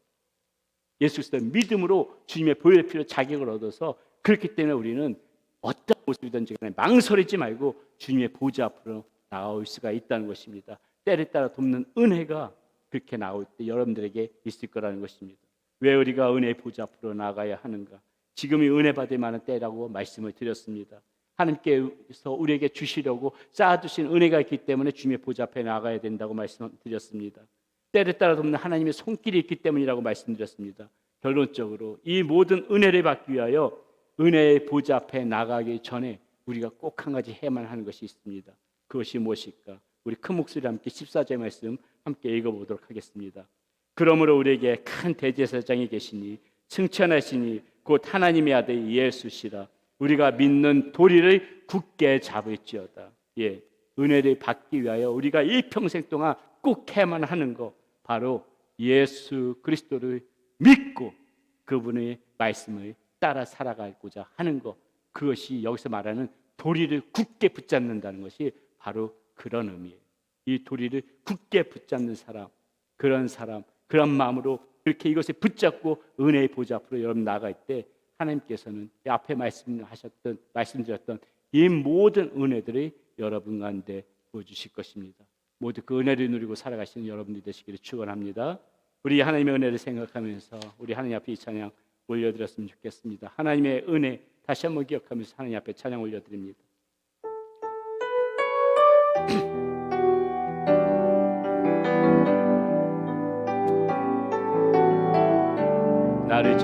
예수 그리스도의 믿음으로 주님의 보혈의 피로 자격을 얻어서, 그렇기 때문에 우리는 어떤 모습이든지 간에 망설이지 말고 주님의 보좌 앞으로 나올 수가 있다는 것입니다. 때를 따라 돕는 은혜가 그렇게 나올 때 여러분들에게 있을 거라는 것입니다. 왜 우리가 은혜의 보좌 앞으로 나가야 하는가? 지금이 은혜 받을 만한 때라고 말씀을 드렸습니다. 하나님께서 우리에게 주시려고 쌓아두신 은혜가 있기 때문에 주님의 보좌 앞에 나가야 된다고 말씀드렸습니다. 때를 따라 돕는 하나님의 손길이 있기 때문이라고 말씀드렸습니다. 결론적으로 이 모든 은혜를 받기 위하여 은혜의 보좌 앞에 나가기 전에 우리가 꼭 한 가지 해야만 하는 것이 있습니다. 그것이 무엇일까? 우리 큰 목소리로 함께 14절 말씀 함께 읽어보도록 하겠습니다. 그러므로 우리에게 큰 대제사장이 계시니 승천하시니 곧 하나님의 아들 예수시라. 우리가 믿는 도리를 굳게 잡을지어다. 은혜를 받기 위하여 우리가 일평생 동안 꼭 해야만 하는 것, 바로 예수 그리스도를 믿고 그분의 말씀을 따라 살아가고자 하는 것, 그것이 여기서 말하는 도리를 굳게 붙잡는다는 것이 바로 그런 의미예요. 이 도리를 굳게 붙잡는 사람, 그런 마음으로 그렇게 이것을 붙잡고 은혜의 보좌 앞으로 여러분 나갈 때 하나님께서는 앞에 말씀드렸던 이 모든 은혜들이 여러분 가운데 보여주실 것입니다. 모두 그 은혜를 누리고 살아가시는 여러분들이 되시기를 축원합니다. 우리 하나님의 은혜를 생각하면서 우리 하나님 앞에 이 찬양 올려드렸으면 좋겠습니다. 하나님의 은혜 다시 한번 기억하면서 하나님 앞에 찬양 올려드립니다. 나를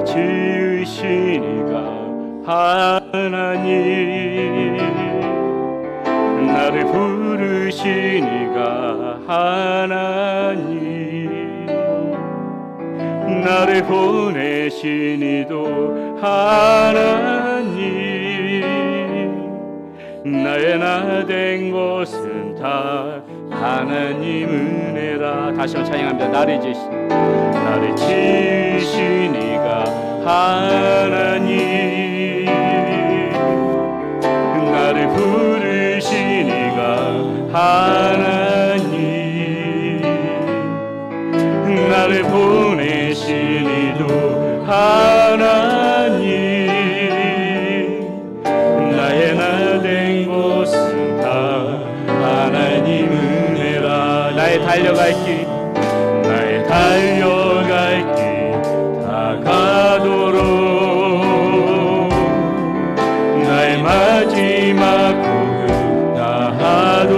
지으시니가 하나님, 나를 부르시니가 하나님, 나를 보내시니도 하나님, 나의 나 된 것은 다 하나님 은혜라. 다시 한번 찬양합니다. 나를 지으시니가 하나님, 나를 부르시니가 하나님, 나를 보내시니도 하나님, 나의 나 된 것은 다 하나님 은혜라. 나의 달려갈 길 다가도록, 나의 마지막 곡을 다하도록,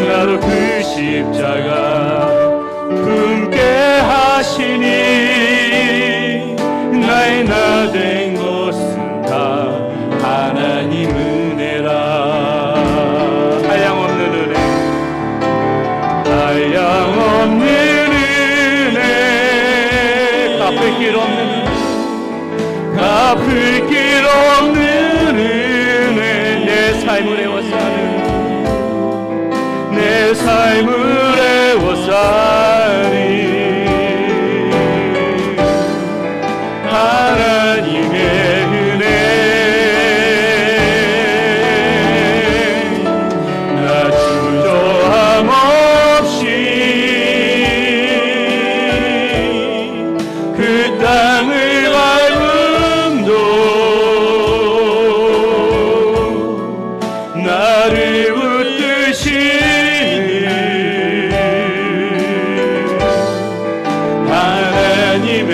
나도 그 십자가 품게 하시니, 나의 나 된 것은 다 하나님 은혜라. 한량없는 은혜, 한량없는 은혜, 갚을 길 없는 은혜, 갚을 길 없는 은혜, 내 삶을 애워싸는, 내 삶을 애워싸니 하나님의 은혜, 나 주저함 없이 그 땅을 밟음도 나를 붙드시는 하나님의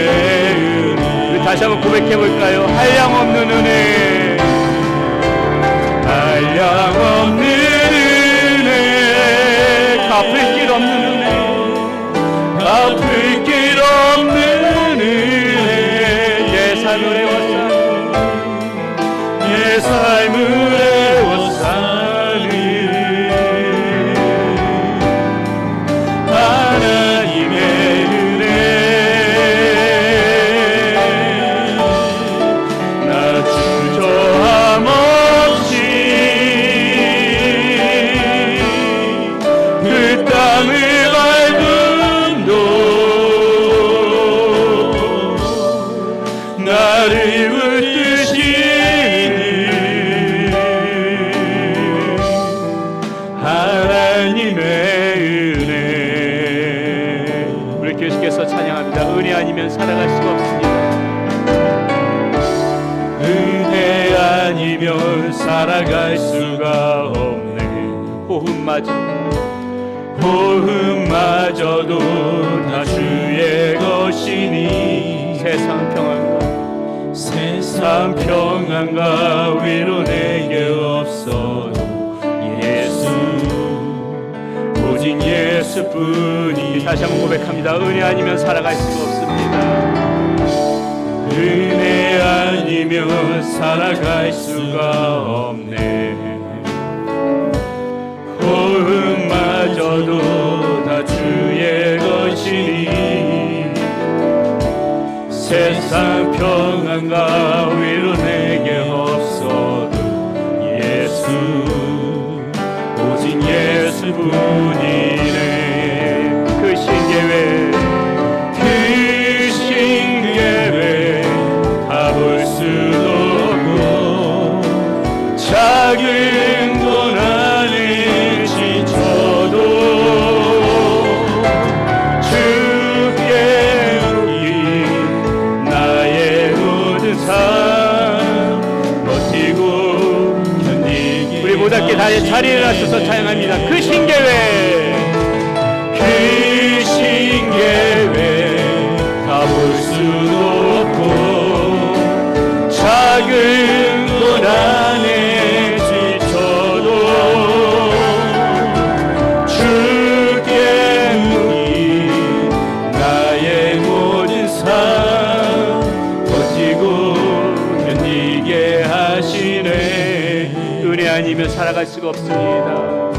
은혜. 다시 한번 고백해볼까요? 한량없는 은혜, 한량없는 은혜, 갚을 길 없는 은혜, 갚을 길 없는 은혜, 내 삶을 애워싸니, 내 삶을 애워싸니 하나님의 은혜, 나 주저함 없이 그 땅을 밟음도 나를 붙드시는 하나님의 은혜. 우리 교수께서 찬양합니다. 은혜 아니면 살아갈 수가 없습니다. 은혜 아니면 살아갈 수가 없네. 호흡마저도 다 주의 것이니, 세상 평안과 위로 내게 없어도 예수, 오직 예수뿐이. 다시 한번 고백합니다. 은혜 아니면 살아갈 수가 없습니다. 은혜 아니면 살아갈 수가 없네. 호흡마저도 다 주의 것이니, 세상 평안과 위로 내게 없어도 예수, 오직 예수뿐이네. 그 신계획 다 볼 수도 없고, 작은 고난에 지쳐도 주께 맡긴 나의 모든 삶 버티고 견디기. 우리 모두 함께 다시 자리에 일어서서 찬양합니다. 그 신계획 다 볼 수도 없고, 작은 고난에 지쳐도 주께 아니면 살아갈 수가 없습니다.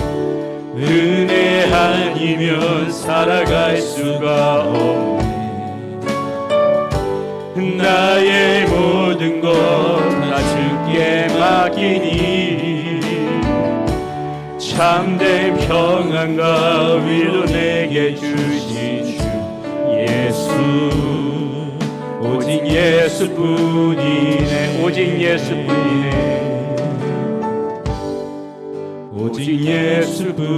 은혜 아니면 살아갈 수가 없네. 나의 모든 것 다 주께 맡기니 참된 평안과 위로 내게 주신 주 예수, 오직 예수뿐이네. 오직 예수뿐이네. 오직 예수뿐이네.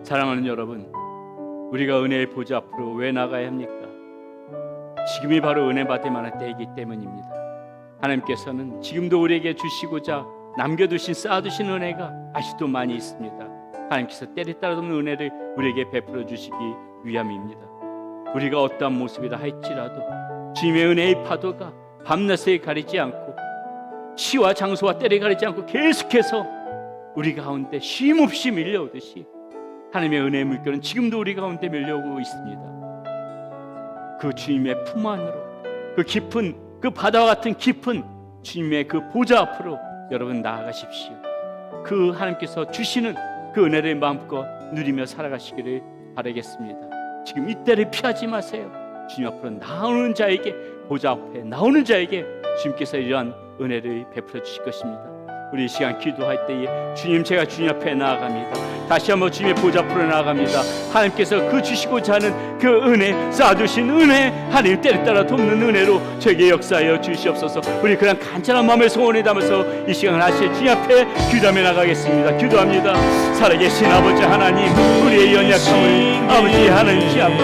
사랑하는 여러분, 우리가 은혜의 보좌 앞으로 왜 나가야 합니까? 지금이 바로 은혜 받을 만한 때이기 때문입니다. 하나님께서는 지금도 우리에게 주시고자 남겨두신 쌓아두신 은혜가 아직도 많이 있습니다. 하나님께서 때를 따라 돕는 은혜를 우리에게 베풀어 주시기 위함입니다. 우리가 어떠한 모습이라 할지라도 주님의 은혜의 파도가 밤낮을 가리지 않고 시와 장소와 때를 가리지 않고 계속해서 우리 가운데 쉼없이 밀려오듯이 하나님의 은혜의 물결은 지금도 우리 가운데 밀려오고 있습니다. 그 주님의 품 안으로, 그 깊은 그 바다와 같은 깊은 주님의 그 보좌 앞으로 여러분 나아가십시오. 그 하나님께서 주시는 그 은혜를 마음껏 누리며 살아가시기를 바라겠습니다. 지금 이때를 피하지 마세요. 주님 앞으로 나오는 자에게, 보좌 앞에 나오는 자에게 주님께서 이러한 은혜를 베풀어 주실 것입니다. 우리 이 시간 기도할 때에 주님, 제가 주님 앞에 나아갑니다. 다시 한번 주님의 보좌 앞으로 나아갑니다. 하나님께서 그 주시고자 하는 그 은혜, 쌓아두신 은혜, 하나님 때를 따라 돕는 은혜로 저에게 역사하여 주시옵소서. 우리 그냥 간절한 마음의 소원을 담아서 이 시간 다시 주님 앞에 기도하며 나가겠습니다. 기도합니다. 살아계신 아버지 하나님, 우리의 연약함을 아버지 하나님 주 앞에,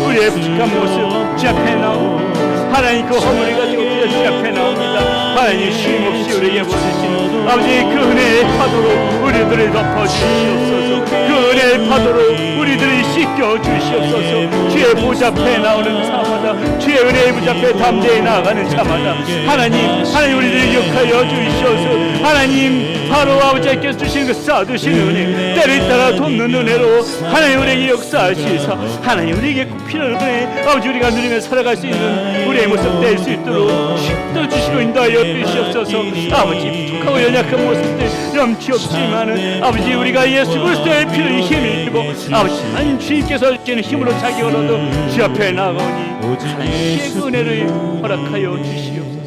우리의 부족한 모습 주 앞에 나오고 하나님 그 허물을 가지고 주 앞에 나옵니다. 하나님 쉼없이 우리에게 보내시는 아버지 그 은혜의 파도로 우리들을 덮어주시옵소서. 그 은혜의 파도로 우리들을 씻겨 주시옵소서. 주의 보좌 앞에 나오는 자마다, 주의 은혜의 보좌 앞에 담대히 나아가는 자마다 하나님 우리들을 기억하여 주시옵소서. 하나님 바로 아버지께서 주시는 그 쌓아두신 은혜, 때를 따라 돕는 은혜로 하나님 우리에게 역사하시사 하나님 우리에게 꼭 필요한 은혜 아버지 우리가 누리며 살아갈 수 있는 우리의 모습 될 수 있도록 힘도 주시고 인도하여 주시옵소서. 아버지 부족하고 연약한 모습들 염치 없지만은 아버지 우리가 예수 그리스도의 피를 힘을 입고 아버지 하나님 주님께서 주시는 힘으로 자격을 얻어 주 앞에 나아오니 하나님의 그 은혜를 허락하여 주시옵소서.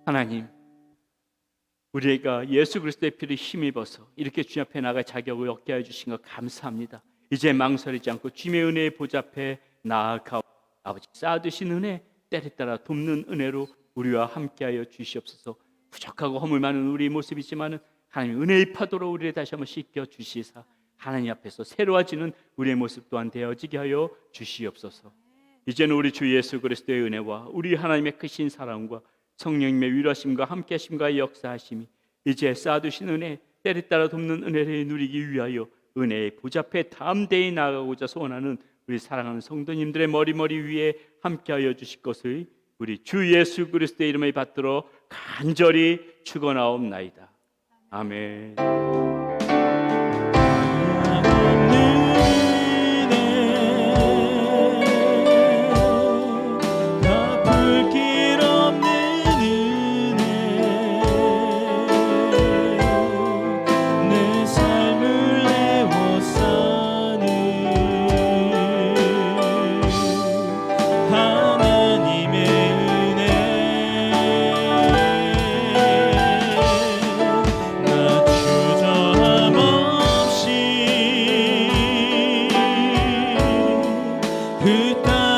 하나님, 우리가 예수 그리스도의 피를 힘입어서 이렇게 주님 앞에 나갈 자격을 얻게 해주신 것 감사합니다. 이제 망설이지 않고 주님의 은혜의 보좌 앞에 나아가 아버지 쌓아두신 은혜, 때를 따라 돕는 은혜로 우리와 함께하여 주시옵소서. 부족하고 허물 많은 우리의 모습이지만 하나님 은혜의 파도로 우리를 다시 한번 씻겨 주시사 하나님 앞에서 새로워지는 우리의 모습 또한 되어지게 하여 주시옵소서. 이제는 우리 주 예수 그리스도의 은혜와 우리 하나님의 크신 사랑과 성령님의 위로하심과 함께하심과 역사하심이 이제 쌓아두신 은혜, 때를 따라 돕는 은혜를 누리기 위하여 은혜의 보좌 앞에 담대히 나아가고자 소원하는 우리 사랑하는 성도님들의 머리 위에 함께하여 주실 것을 우리 주 예수 그리스도의 이름을 받들어 간절히 축원하옵나이다. 아멘.
그 땅